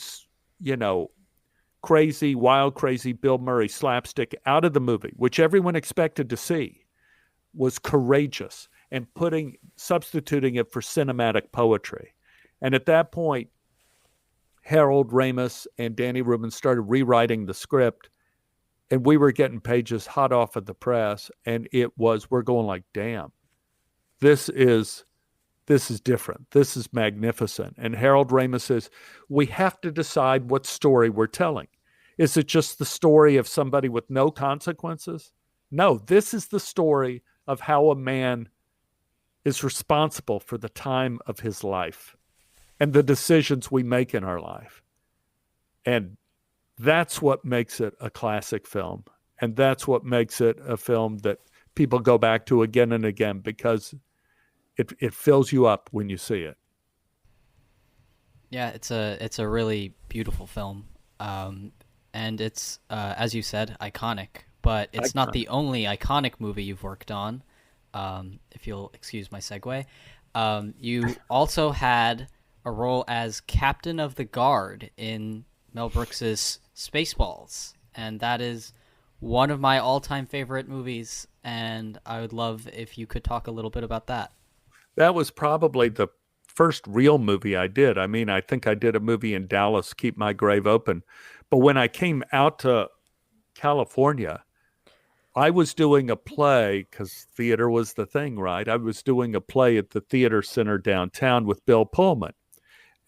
crazy, wild, crazy Bill Murray slapstick out of the movie, which everyone expected to see, was courageous. And substituting it for cinematic poetry. And at that point, Harold Ramis and Danny Rubin started rewriting the script, and we were getting pages hot off of the press, and we're going like, damn, this is different. This is magnificent. And Harold Ramis says, we have to decide what story we're telling. Is it just the story of somebody with no consequences? No, this is the story of how a man is responsible for the time of his life and the decisions we make in our life. And that's what makes it a classic film. And that's what makes it a film that people go back to again and again, because it fills you up when you see it. Yeah, it's a really beautiful film. And it's, as you said, iconic. But it's not the only iconic movie you've worked on. If you'll excuse my segue. You also had a role as captain of the guard in Mel Brooks's Spaceballs, and that is one of my all-time favorite movies, and I would love if you could talk a little bit about that. That was probably the first real movie I did. I mean, I think I did a movie in Dallas, Keep My Grave Open, but when I came out to California, I was doing a play, because theater was the thing, right? I was doing a play at the Theater Center downtown with Bill Pullman.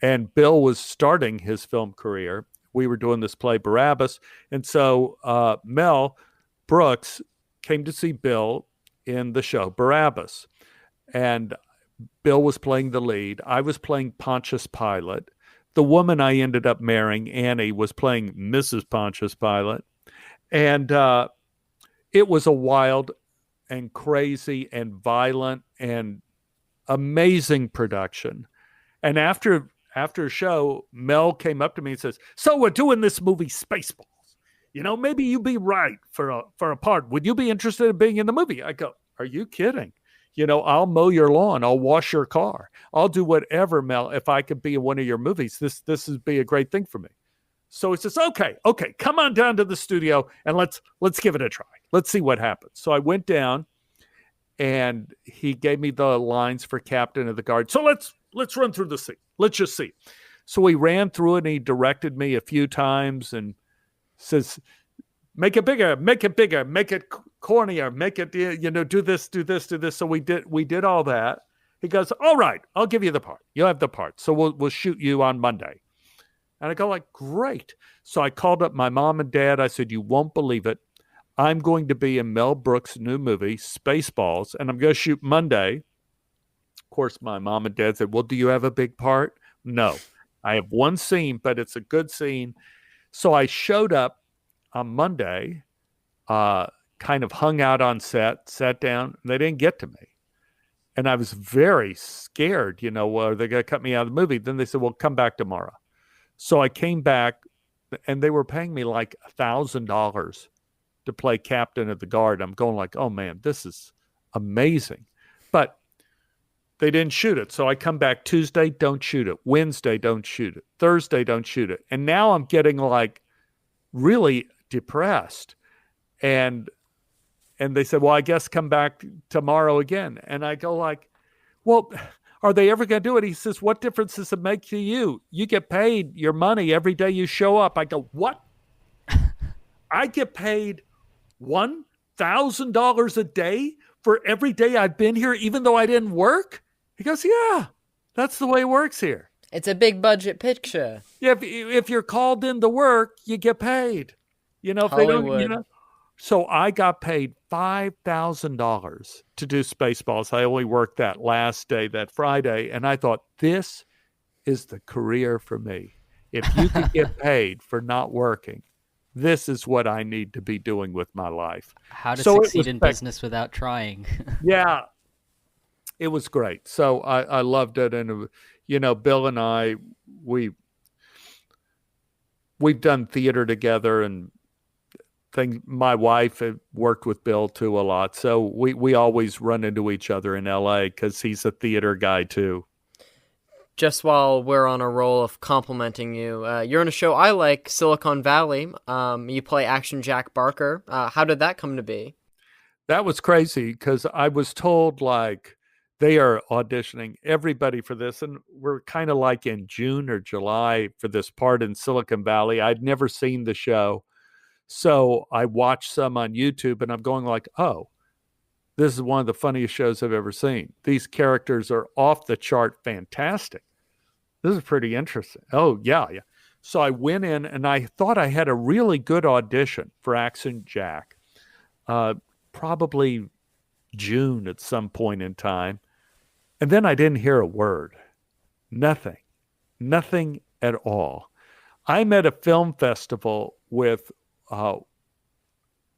And Bill was starting his film career. We were doing this play, Barabbas. And so Mel Brooks came to see Bill in the show, Barabbas. And Bill was playing the lead. I was playing Pontius Pilate. The woman I ended up marrying, Annie, was playing Mrs. Pontius Pilate. And it was a wild and crazy and violent and amazing production. And after a show, Mel came up to me and says, "So we're doing this movie Spaceballs. Maybe you'd be right for a part. Would you be interested in being in the movie?" I go, "Are you kidding? I'll mow your lawn. I'll wash your car. I'll do whatever, Mel, if I could be in one of your movies. This would be a great thing for me." So he says, okay, come on down to the studio and let's give it a try. Let's see what happens. So I went down and he gave me the lines for Captain of the Guard. So let's run through the scene. Let's just see. So we ran through it and he directed me a few times and says, make it bigger, make it cornier, make it, do this. So we did all that. He goes, all right, I'll give you the part. You'll have the part. So we'll shoot you on Monday. And I go like, great. So I called up my mom and dad. I said, you won't believe it. I'm going to be in Mel Brooks' new movie, Spaceballs, and I'm going to shoot Monday. Of course, my mom and dad said, well, do you have a big part? No. I have one scene, but it's a good scene. So I showed up on Monday, kind of hung out on set, sat down. They didn't get to me. And I was very scared, are they going to cut me out of the movie? Then they said, well, come back tomorrow. So I came back, and they were paying me like $1,000 to play captain of the guard. I'm going like, oh man, this is amazing. But they didn't shoot it. So I come back Tuesday, don't shoot it. Wednesday, don't shoot it. Thursday, don't shoot it. And now I'm getting like really depressed. And they said, well, I guess come back tomorrow again. And I go like, well, are they ever going to do it? He says, what difference does it make to you? You get paid your money every day you show up. I go, what? I get paid $1,000 a day for every day I've been here, even though I didn't work? He goes, yeah, that's the way it works here. It's a big budget picture. Yeah, if you're called in to work, you get paid. If Hollywood. they don't, So I got paid $5,000 to do Spaceballs. I only worked that last day, that Friday, and I thought, this is the career for me. If you could get paid for not working, this is what I need to be doing with my life. How to succeed in business without trying. Yeah, it was great. So I loved it. And, Bill and I, we've done theater together, and my wife had worked with Bill too a lot. So we always run into each other in LA because he's a theater guy too. Just while we're on a roll of complimenting you, you're in a show I like, Silicon Valley. You play Action Jack Barker. How did that come to be? That was crazy because I was told like they are auditioning everybody for this. And we're kind of like in June or July for this part in Silicon Valley. I'd never seen the show. So I watched some on YouTube and I'm going like, oh, this is one of the funniest shows I've ever seen. These characters are off the chart fantastic. This is pretty interesting. Oh, yeah. So I went in and I thought I had a really good audition for Action Jack. Probably June at some point in time. And then I didn't hear a word. Nothing at all. I'm at a film festival with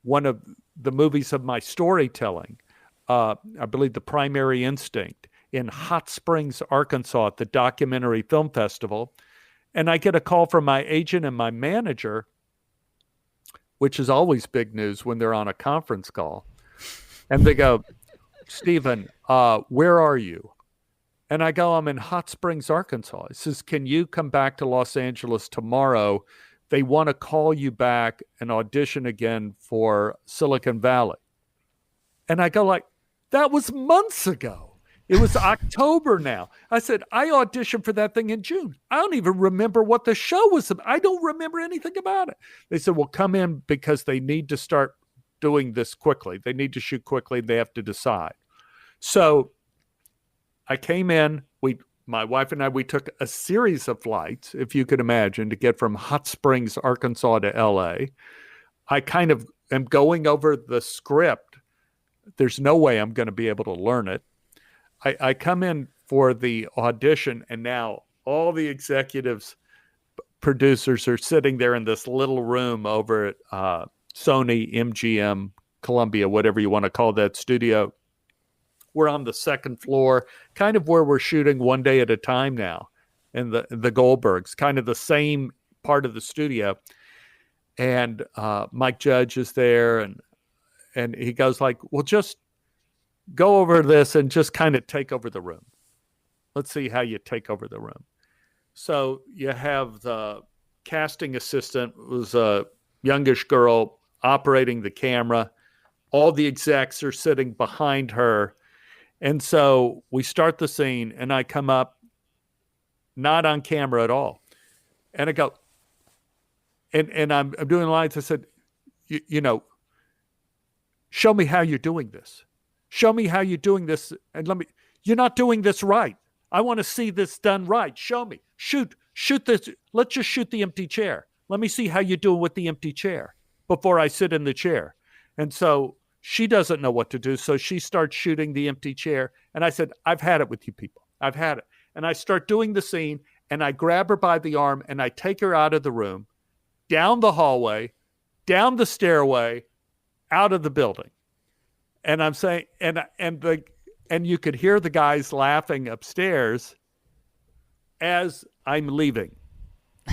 one of the movies of my storytelling, I believe The Primary Instinct, in Hot Springs, Arkansas, at the Documentary Film Festival. And I get a call from my agent and my manager, which is always big news when they're on a conference call. And they go, Stephen, where are you? And I go, I'm in Hot Springs, Arkansas. He says, can you come back to Los Angeles tomorrow? They want to call you back and audition again for Silicon Valley. And I go like, that was months ago. It was October now. I said, I auditioned for that thing in June. I don't even remember what the show was about. I don't remember anything about it. They said, well, come in because they need to start doing this quickly. They need to shoot quickly. They have to decide. So I came in. My wife and I, we took a series of flights, if you could imagine, to get from Hot Springs, Arkansas to LA. I kind of am going over the script. There's no way I'm going to be able to learn it. I come in for the audition, and now all the executives, producers are sitting there in this little room over at Sony, MGM, Columbia, whatever you want to call that studio. We're on the second floor, kind of where we're shooting One Day at a Time now, in the Goldbergs, kind of the same part of the studio. And Mike Judge is there, and he goes like, well, just go over this and just kind of take over the room. Let's see how you take over the room. So you have the casting assistant, was a youngish girl operating the camera. All the execs are sitting behind her. And so we start the scene, and I come up, not on camera at all. And I go, and I'm doing lines. I said, you know, show me how you're doing this. Show me how you're doing this. And you're not doing this right. I want to see this done right. Show me. Shoot this. Let's just shoot the empty chair. Let me see how you do with the empty chair before I sit in the chair. And so she doesn't know what to do. So she starts shooting the empty chair. And I said, I've had it with you people. I've had it. And I start doing the scene, and I grab her by the arm, and I take her out of the room, down the hallway, down the stairway, out of the building. And I'm saying, and the and you could hear the guys laughing upstairs as I'm leaving.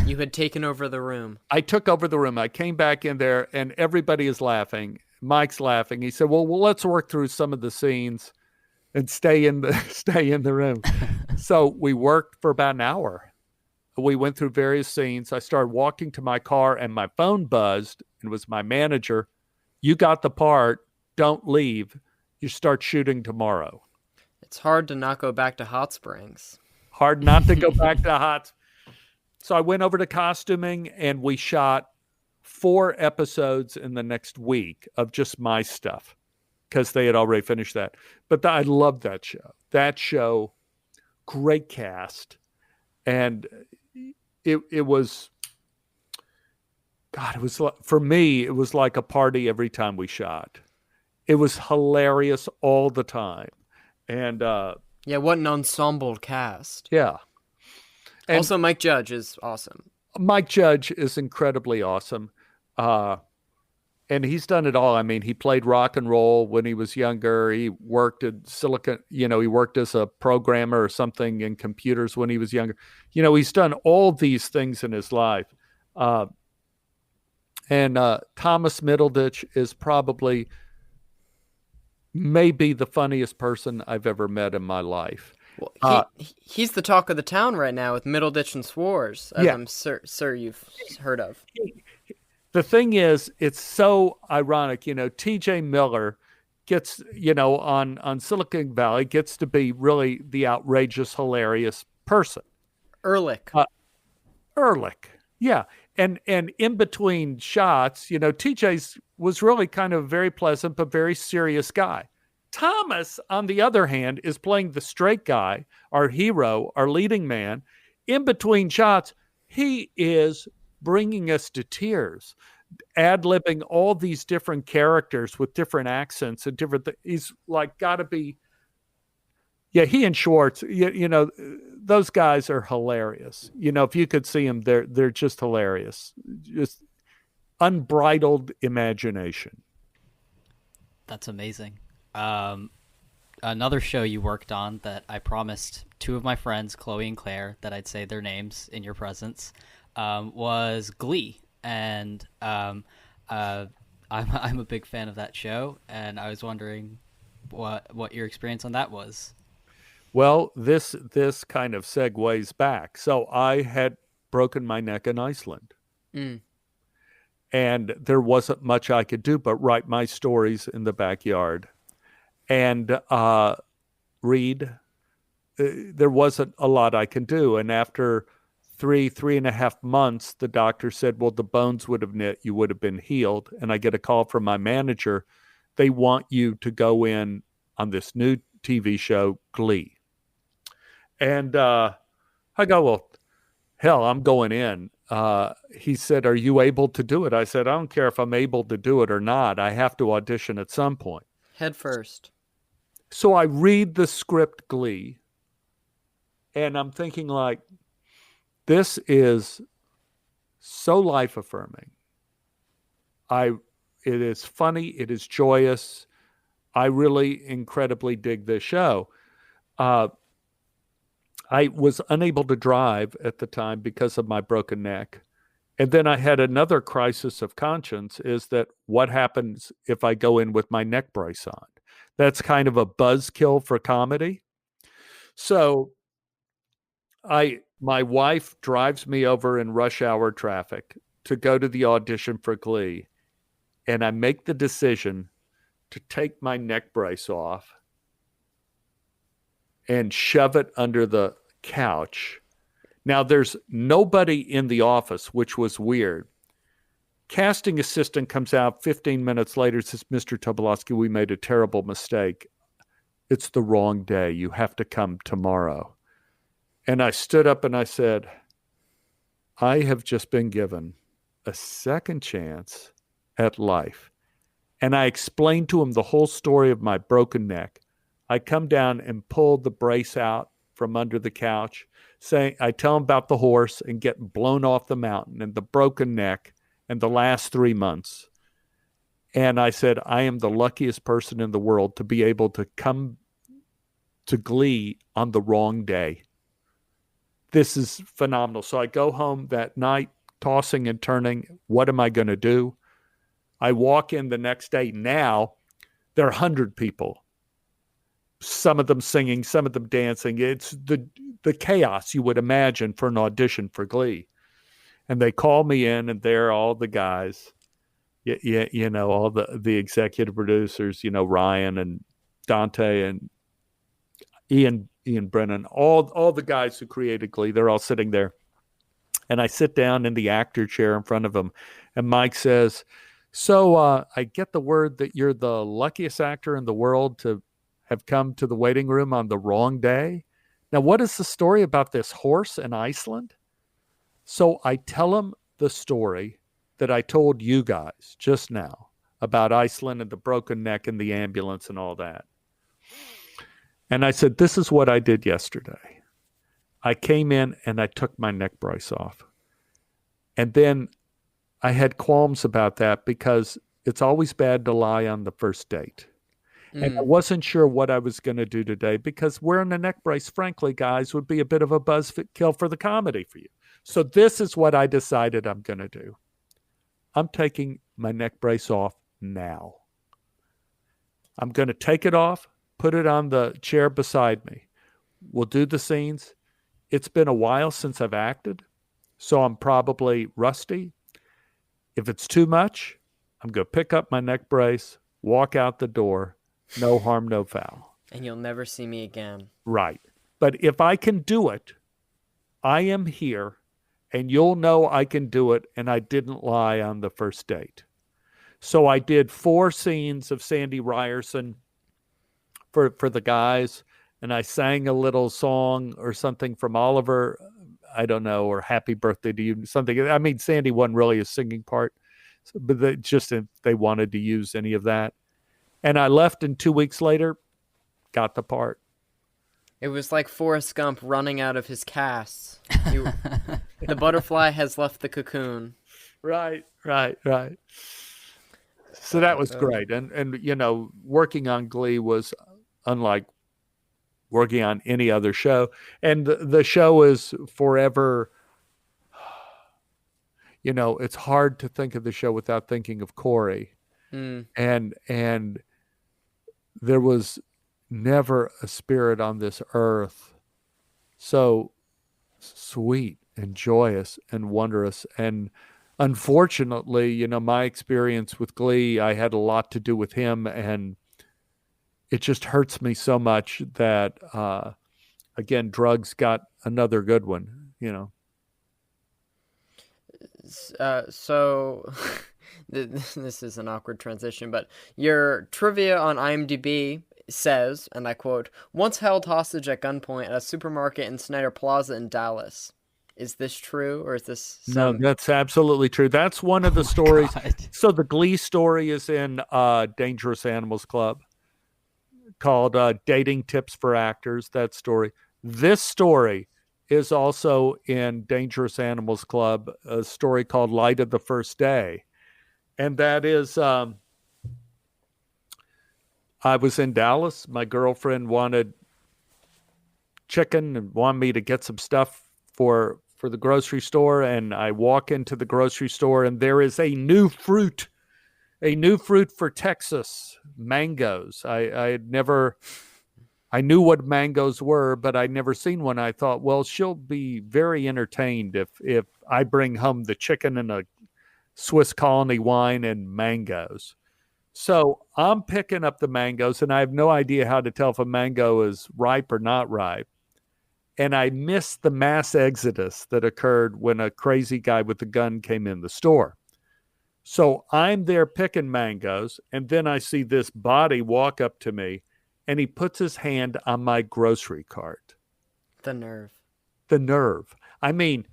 You had taken over the room. I took over the room. I came back in there, and everybody is laughing. Mike's laughing. He said, well, let's work through some of the scenes and stay in the room. So we worked for about an hour. We went through various scenes. I started walking to my car, and my phone buzzed, and it was my manager. You got the part. Don't leave. You start shooting tomorrow. It's hard to not go back to Hot Springs. Hard not to go back to Hot. So I went over to costuming, and we shot 4 episodes in the next week of just my stuff because they had already finished that. But I loved that show. That show, great cast. And it was, God, it was, for me, it was like a party every time we shot. It was hilarious all the time. And yeah, what an ensemble cast. Yeah. And also, Mike Judge is awesome. Mike Judge is incredibly awesome. And he's done it all. I mean, he played rock and roll when he was younger. He worked at Silicon, he worked as a programmer or something in computers when he was younger. He's done all these things in his life. And Thomas Middleditch is probably maybe the funniest person I've ever met in my life. Well, he's the talk of the town right now with Middleditch and Swars, as I'm sure you've heard of. The thing is, it's so ironic. TJ Miller gets, on Silicon Valley, gets to be really the outrageous, hilarious person. Ehrlich. Yeah. And in between shots, TJ's was really kind of a very pleasant but very serious guy. Thomas, on the other hand, is playing the straight guy, our hero, our leading man. In between shots, he is bringing us to tears, ad-libbing all these different characters with different accents and different he's like got to be, he and Schwartz, those guys are hilarious. If you could see them, they're just hilarious. Just unbridled imagination. That's amazing. Another show you worked on that I promised 2 of my friends, Chloe and Claire, that I'd say their names in your presence, was Glee. And I'm a big fan of that show, and I was wondering what your experience on that was. Well, this kind of segues back. So I had broken my neck in Iceland. And there wasn't much I could do but write my stories in the backyard and read. There wasn't a lot I can do. And after 3.5 months, the doctor said, well, the bones would have knit, you would have been healed. And I get a call from my manager. They want you to go in on this new TV show, Glee. And I go, well, hell, I'm going in. He said, are you able to do it? I said, I don't care if I'm able to do it or not. I have to audition at some point. Head first. So I read the script, Glee, and I'm thinking like, this is so life-affirming. It is funny. It is joyous. I really incredibly dig this show. I was unable to drive at the time because of my broken neck. And then I had another crisis of conscience, is that what happens if I go in with my neck brace on? That's kind of a buzzkill for comedy. So my wife drives me over in rush hour traffic to go to the audition for Glee. And I make the decision to take my neck brace off and shove it under the couch. Now, there's nobody in the office, which was weird. Casting assistant comes out 15 minutes later, says, Mr. Tobolowsky, we made a terrible mistake. It's the wrong day. You have to come tomorrow. And I stood up and I said, I have just been given a second chance at life. And I explained to him the whole story of my broken neck. I come down and pull the brace out from under the couch, saying, I tell him about the horse and getting blown off the mountain and the broken neck and the last 3 months. And I said, I am the luckiest person in the world to be able to come to Glee on the wrong day. This is phenomenal. So I go home that night, tossing and turning. What am I going to do? I walk in the next day. Now there are 100 people. Some of them singing, some of them dancing. It's the chaos you would imagine for an audition for Glee. And they call me in, and they're all the guys, all the executive producers, Ryan and Dante and Ian Brennan, all the guys who created Glee. They're all sitting there. And I sit down in the actor chair in front of them, and Mike says, so I get the word that you're the luckiest actor in the world to have come to the waiting room on the wrong day. Now, what is the story about this horse in Iceland? So I tell him the story that I told you guys just now about Iceland and the broken neck and the ambulance and all that. And I said, this is what I did yesterday. I came in and I took my neck brace off. And then I had qualms about that because it's always bad to lie on the first date. And I wasn't sure what I was going to do today because wearing a neck brace, frankly, guys, would be a bit of a buzzkill for the comedy for you. So this is what I decided I'm going to do. I'm taking my neck brace off now. I'm going to take it off, put it on the chair beside me. We'll do the scenes. It's been a while since I've acted, so I'm probably rusty. If it's too much, I'm going to pick up my neck brace, walk out the door. No harm, no foul. And you'll never see me again. Right. But if I can do it, I am here, and you'll know I can do it, and I didn't lie on the first date. So I did 4 scenes of Sandy Ryerson for the guys, and I sang a little song or something from Oliver, I don't know, or Happy Birthday to You, something. I mean, Sandy wasn't really a singing part, but they wanted to use any of that. And I left, and 2 weeks later, got the part. It was like Forrest Gump running out of his casts. The butterfly has left the cocoon. Right. So that was great. And working on Glee was unlike working on any other show. And the show is forever, it's hard to think of the show without thinking of Corey. And there was never a spirit on this earth so sweet and joyous and wondrous. And unfortunately, my experience with Glee, I had a lot to do with him, and it just hurts me so much that, again, drugs got another good one, So this is an awkward transition, but your trivia on IMDb says, and I quote, once held hostage at gunpoint at a supermarket in Snyder Plaza in Dallas. Is this true, or is this No, that's absolutely true. That's one of the stories. God. So the Glee story is in Dangerous Animals Club called Dating Tips for Actors, that story. This story is also in Dangerous Animals Club, a story called Light of the First Day. And that is, I was in Dallas. My girlfriend wanted chicken and wanted me to get some stuff for the grocery store. And I walk into the grocery store, and there is a new fruit for Texas, mangoes. I knew what mangoes were, but I'd never seen one. I thought, well, she'll be very entertained if I bring home the chicken and a Swiss Colony wine and mangoes. So I'm picking up the mangoes, and I have no idea how to tell if a mango is ripe or not ripe. And I missed the mass exodus that occurred when a crazy guy with a gun came in the store. So I'm there picking mangoes, and then I see this body walk up to me, and he puts his hand on my grocery cart. The nerve. I mean,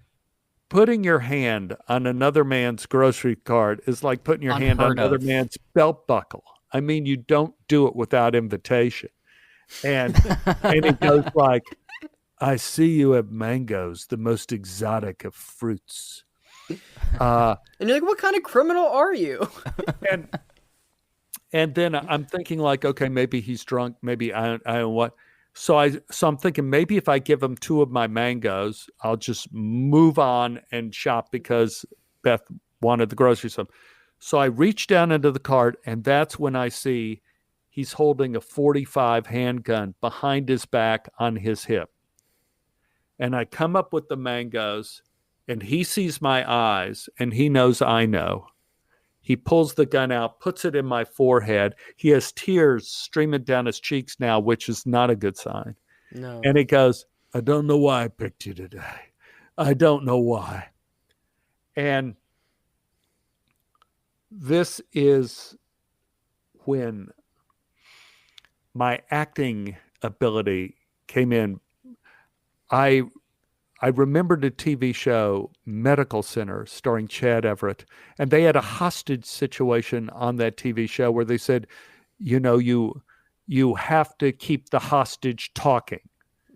putting your hand on another man's grocery cart is like putting your hand on another man's belt buckle. I mean, you don't do it without invitation. And he goes like, I see you have mangoes, the most exotic of fruits. And you're like, what kind of criminal are you? and then I'm thinking like, okay, maybe he's drunk. Maybe I don't know what. So I'm thinking maybe if I give him 2 of my mangoes, I'll just move on and shop because Beth wanted the grocery stuff. So I reach down into the cart, and that's when I see he's holding a .45 handgun behind his back on his hip. And I come up with the mangoes, and he sees my eyes, and he knows I know. He pulls the gun out, puts it in my forehead. He has tears streaming down his cheeks now, which is not a good sign. No. And he goes, I don't know why I picked you today. I don't know why. And this is when my acting ability came in. I remembered a TV show, Medical Center, starring Chad Everett, and they had a hostage situation on that TV show where they said, you have to keep the hostage talking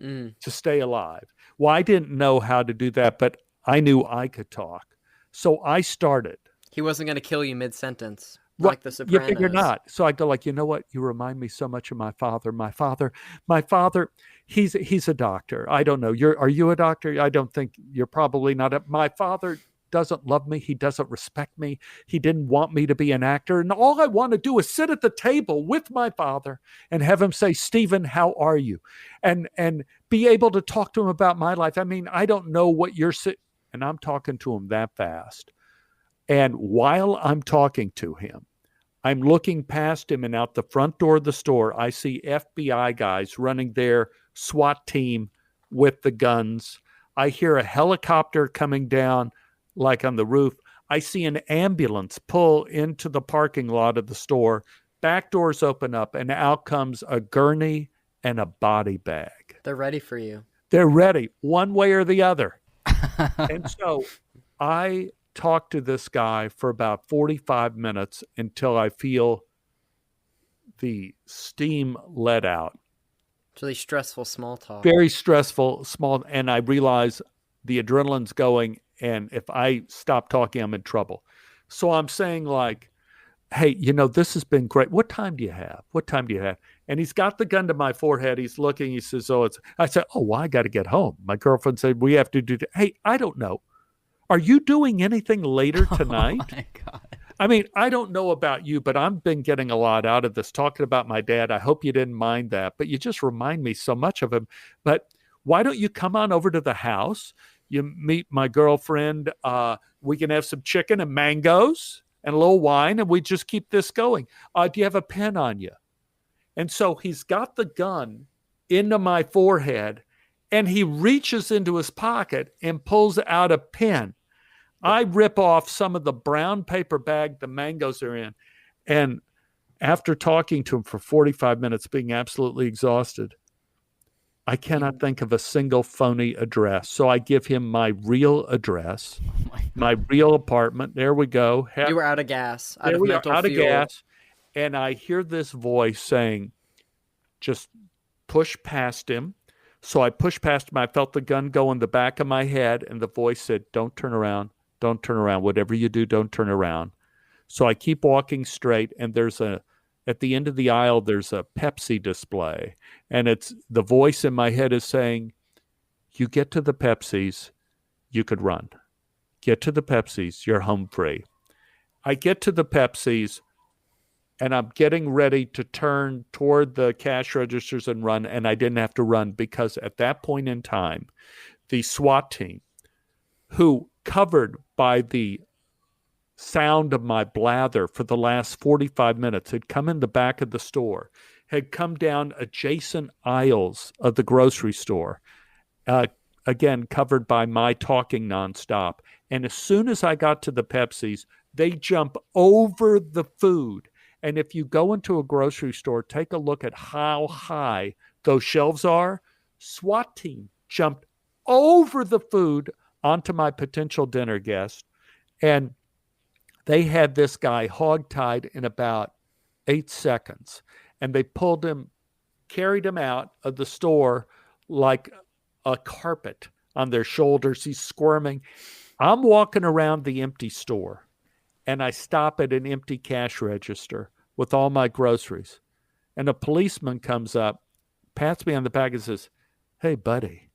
to stay alive. Well, I didn't know how to do that, but I knew I could talk. So I started. He wasn't going to kill you mid-sentence, like The Sopranos. You figure not. So I go like, you know what? You remind me so much of my father. My father, he's a doctor. I don't know. Are you a doctor? I don't think you're probably not. My father doesn't love me. He doesn't respect me. He didn't want me to be an actor. And all I want to do is sit at the table with my father and have him say, Stephen, how are you? And be able to talk to him about my life. I mean, I don't know what you're saying. And I'm talking to him that fast. And while I'm talking to him, I'm looking past him, and out the front door of the store, I see FBI guys running their SWAT team with the guns. I hear a helicopter coming down, like on the roof. I see an ambulance pull into the parking lot of the store. Back doors open up, and out comes a gurney and a body bag. They're ready for you. They're ready, one way or the other. And so I talk to this guy for about 45 minutes until I feel the steam let out. It's really stressful small talk. Very stressful, small, and I realize the adrenaline's going, and if I stop talking, I'm in trouble. So I'm saying like, hey, this has been great. What time do you have? What time do you have? And he's got the gun to my forehead. He's looking. He says, I said, well, I got to get home. My girlfriend said, we have to do, hey, I don't know. Are you doing anything later tonight? Oh my God. I mean, I don't know about you, but I've been getting a lot out of this, talking about my dad. I hope you didn't mind that, but you just remind me so much of him. But why don't you come on over to the house? You meet my girlfriend. We can have some chicken and mangoes and a little wine, and we just keep this going. Do you have a pen on you? And so he's got the gun into my forehead, and he reaches into his pocket and pulls out a pen. I rip off some of the brown paper bag the mangoes are in. And after talking to him for 45 minutes, being absolutely exhausted, I cannot think of a single phony address. So I give him my real address, my real apartment. There we go. You were out of gas, out there of we mental are, out fuel. of gas. And I hear this voice saying, just push past him. So I pushed past him. I felt the gun go in the back of my head, and the voice said, don't turn around. Don't turn around. Whatever you do, don't turn around. So I keep walking straight, and at the end of the aisle, there's a Pepsi display. And it's the voice in my head is saying, you get to the Pepsis, you could run. Get to the Pepsis, you're home free. I get to the Pepsis, and I'm getting ready to turn toward the cash registers and run, and I didn't have to run because at that point in time, the SWAT team, who covered by the sound of my blather for the last 45 minutes, had come in the back of the store, had come down adjacent aisles of the grocery store, again, covered by my talking nonstop. And as soon as I got to the Pepsis, they jump over the food. And if you go into a grocery store, take a look at how high those shelves are. SWAT team jumped over the food onto my potential dinner guest. And they had this guy hogtied in about 8 seconds. And they pulled him, carried him out of the store like a carpet on their shoulders. He's squirming. I'm walking around the empty store, and I stop at an empty cash register with all my groceries. And a policeman comes up, pats me on the back and says, "Hey, buddy,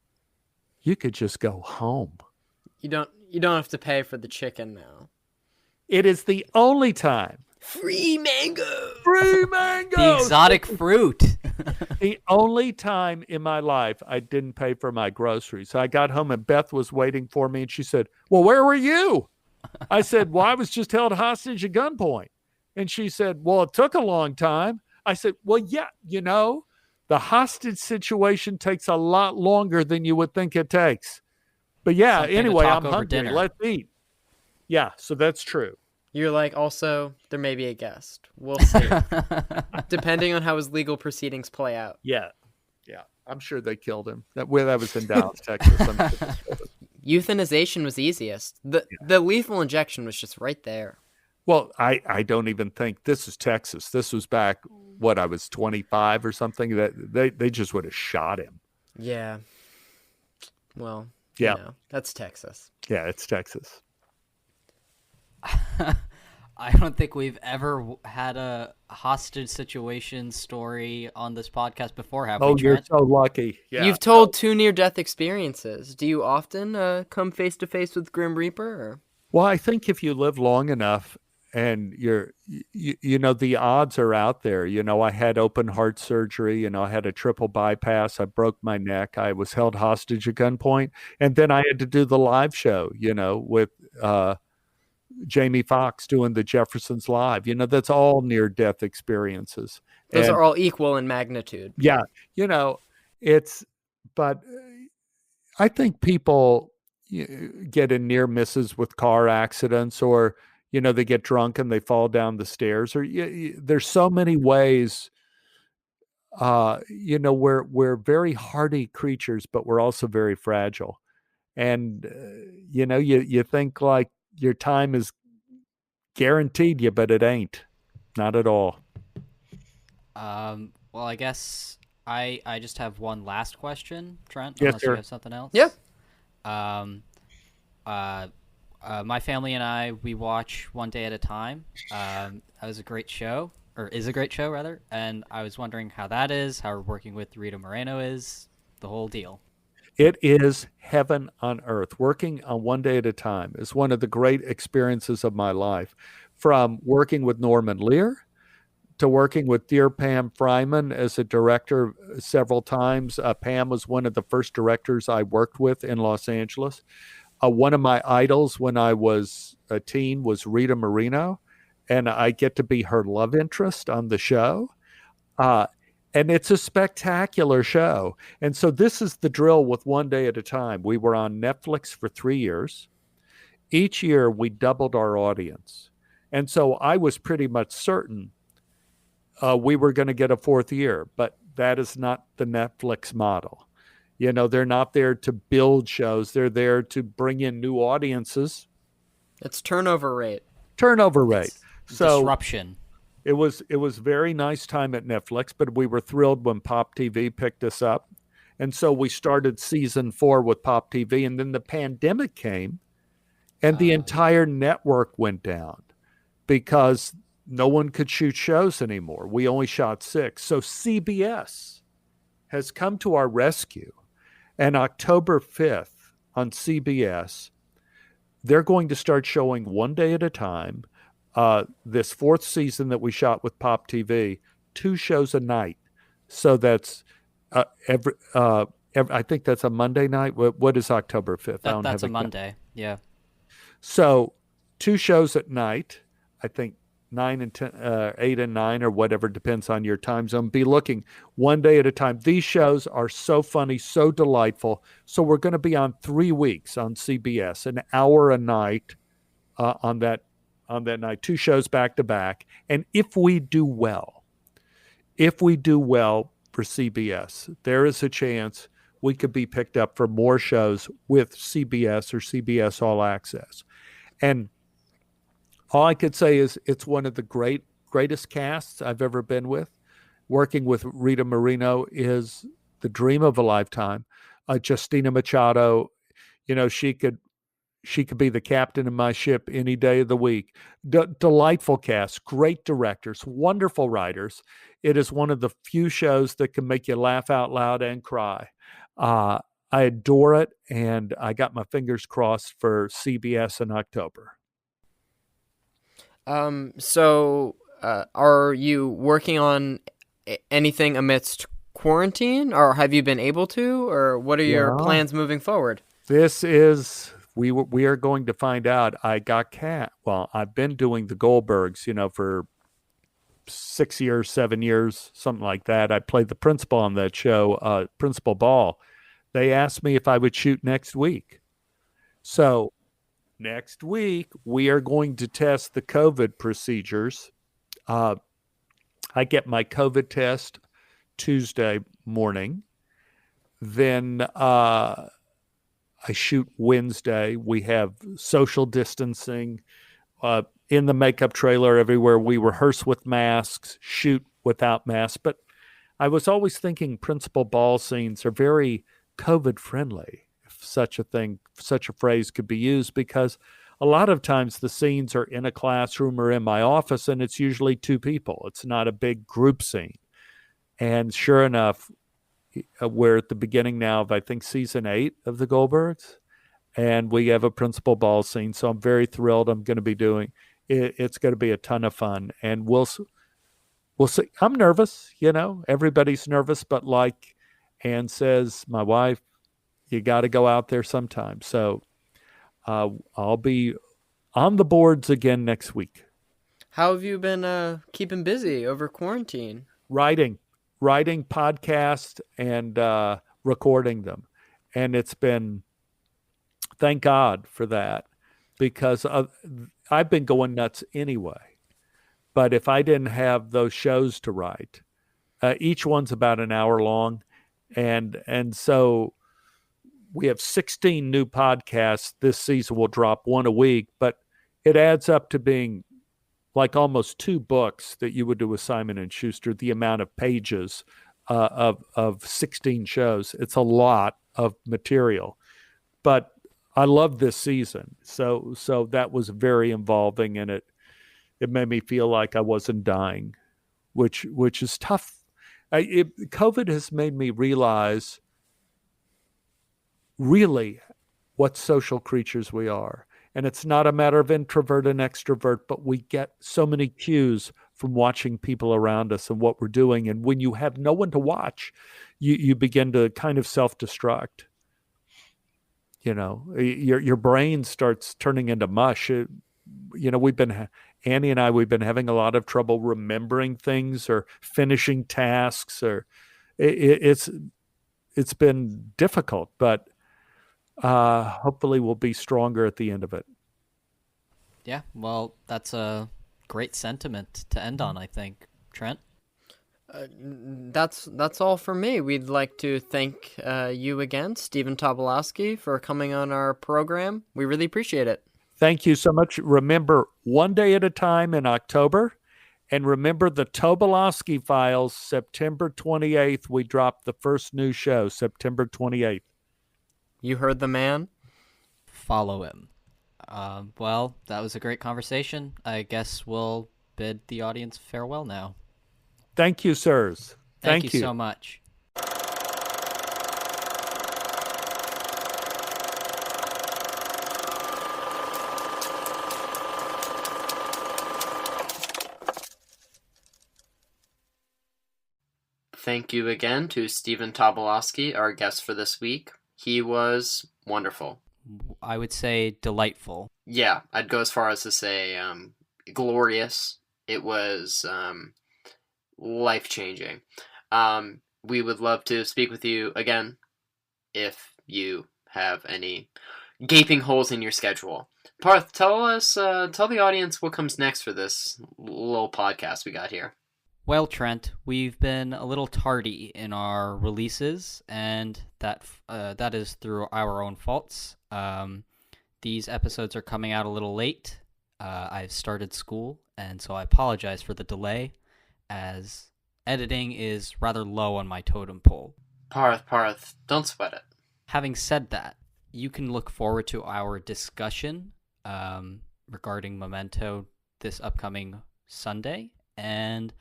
you could just go home." You don't have to pay for the chicken now. It is the only time. Free mango. Free mango. The exotic fruit. The only time in my life I didn't pay for my groceries. I got home and Beth was waiting for me and she said, "Well, where were you?" I said, "Well, I was just held hostage at gunpoint." And she said, "Well, it took a long time." I said, "Well, yeah, the hostage situation takes a lot longer than you would think it takes. But yeah, Something to anyway, talk I'm over hungry. dinner. Let's eat." Yeah, so that's true. You're like, also, there may be a guest. We'll see. Depending on how his legal proceedings play out. Yeah. I'm sure they killed him. That was in Dallas, Texas. I'm sure they killed him. Euthanization was easiest. The lethal injection was just right there. Well, I don't even think this is Texas. This was back I was 25 or something. That they just would have shot him. Yeah. Well, yeah, that's Texas. Yeah, it's Texas. I don't think we've ever had a hostage situation story on this podcast before, have we, Oh, you're Trent? so lucky. Yeah. You've told 2 near-death experiences. Do you often come face-to-face with Grim Reaper? Or? Well, I think if you live long enough and the odds are out there. I had open heart surgery. I had a triple bypass. I broke my neck. I was held hostage at gunpoint. And then I had to do the live show, with Jamie Foxx doing the Jeffersons Live. That's all near-death experiences. Those are all equal in magnitude. Yeah. But I think people get in near misses with car accidents, or, they get drunk and they fall down the stairs, or there's so many ways, we're very hardy creatures, but we're also very fragile. And, you think like your time is guaranteed you, but it ain't. Not at all. Well, I guess I just have one last question, Trent. Yes, unless sir. you have something else. Yeah. My family and I, we watch One Day at a Time. That was a great show, or is a great show rather. And I was wondering how that is, how working with Rita Moreno is, the whole deal. It is heaven on earth. Working on One Day at a Time is one of the great experiences of my life. From working with Norman Lear to working with dear Pam Fryman as a director several times. Pam was one of the first directors I worked with in Los Angeles. One of my idols when I was a teen was Rita Moreno, and I get to be her love interest on the show. And it's a spectacular show. And so this is the drill with One Day at a Time. We were on Netflix for 3 years. Each year we doubled our audience. And so I was pretty much certain we were going to get a 4th year, but that is not the Netflix model. They're not there to build shows. They're there to bring in new audiences. It's turnover rate. So disruption. It was very nice time at Netflix, but we were thrilled when Pop TV picked us up. And so we started season 4 with Pop TV, and then the pandemic came and the entire network went down because no one could shoot shows anymore. We only shot 6. So CBS has come to our rescue. And October 5th on CBS, they're going to start showing One Day at a Time. This 4th season that we shot with Pop TV, 2 shows a night. So that's I think that's a Monday night. What is October 5th? That's a Monday. Yeah. So 2 shows at night. I think 9 and 10, 8 and 9 or whatever, depends on your time zone. Be looking One Day at a Time. These shows are so funny, so delightful. So we're going to be on 3 weeks on CBS, an hour a night on that night, 2 shows back to back. And if we do well for CBS, there is a chance we could be picked up for more shows with CBS or CBS All Access. And all I could say is it's one of the greatest casts I've ever been with. Working with Rita Moreno is the dream of a lifetime. Justina Machado, she could she could be the captain of my ship any day of the week. Delightful cast, great directors, wonderful writers. It is one of the few shows that can make you laugh out loud and cry. I adore it, and I got my fingers crossed for CBS in October. So, are you working on anything amidst quarantine, or have you been able to, or what are your plans moving forward? This is, we are going to find out. I got I've been doing the Goldbergs, for 6 years, 7 years, something like that. I played the principal on that show, Principal Ball. They asked me if I would shoot next week. So next week, we are going to test the COVID procedures. I get my COVID test Tuesday morning. Then I shoot Wednesday. We have social distancing in the makeup trailer everywhere. We rehearse with masks, shoot without masks. But I was always thinking principal ball scenes are very COVID friendly, if such a phrase could be used, because a lot of times the scenes are in a classroom or in my office, and it's usually two people. It's not a big group scene. And sure enough, we're at the beginning now of, I think, season 8 of the Goldbergs, and we have a principal ball scene. So I'm very thrilled. I'm going to be doing it. It's going to be a ton of fun, and we'll see. I'm nervous, everybody's nervous, but like Ann says, my wife, you got to go out there sometime. So I'll be on the boards again next week. How have you been keeping busy over quarantine? Writing podcasts and recording them. And it's been, thank God for that, because I've been going nuts anyway. But if I didn't have those shows to write, each one's about an hour long. And so we have 16 new podcasts this season. We'll drop one a week, but it adds up to being like almost 2 books that you would do with Simon & Schuster, the amount of pages of 16 shows. It's a lot of material, but I love this season. So that was very involving, and it made me feel like I wasn't dying, which is tough. COVID has made me realize really what social creatures we are. And it's not a matter of introvert and extrovert, but we get so many cues from watching people around us and what we're doing. And when you have no one to watch, you begin to kind of self-destruct. Your brain starts turning into mush. Annie and I, we've been having a lot of trouble remembering things or finishing tasks, or it's been difficult, but hopefully we'll be stronger at the end of it. Yeah, well, that's a great sentiment to end on, I think. Trent? That's all for me. We'd like to thank you again, Stephen Tobolowsky, for coming on our program. We really appreciate it. Thank you so much. Remember, one day at a time in October. And remember the Tobolowsky Files, September 28th. We dropped the first new show, September 28th. You heard the man. Follow him. Well, that was a great conversation. I guess we'll bid the audience farewell now. Thank you, sirs. Thank you so much. Thank you again to Stephen Tobolowsky, our guest for this week. He was wonderful. I would say delightful. Yeah, I'd go as far as to say glorious. It was life-changing. We would love to speak with you again if you have any gaping holes in your schedule. Parth, tell the audience what comes next for this little podcast we got here. Well, Trent, we've been a little tardy in our releases, and that is through our own faults. These episodes are coming out a little late. I've started school, and so I apologize for the delay, as editing is rather low on my totem pole. Parth, don't sweat it. Having said that, you can look forward to our discussion regarding Memento this upcoming Sunday. And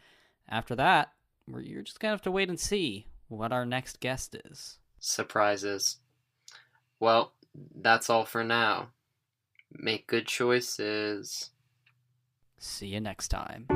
after that, you're just going to have to wait and see what our next guest is. Surprises. Well, that's all for now. Make good choices. See you next time.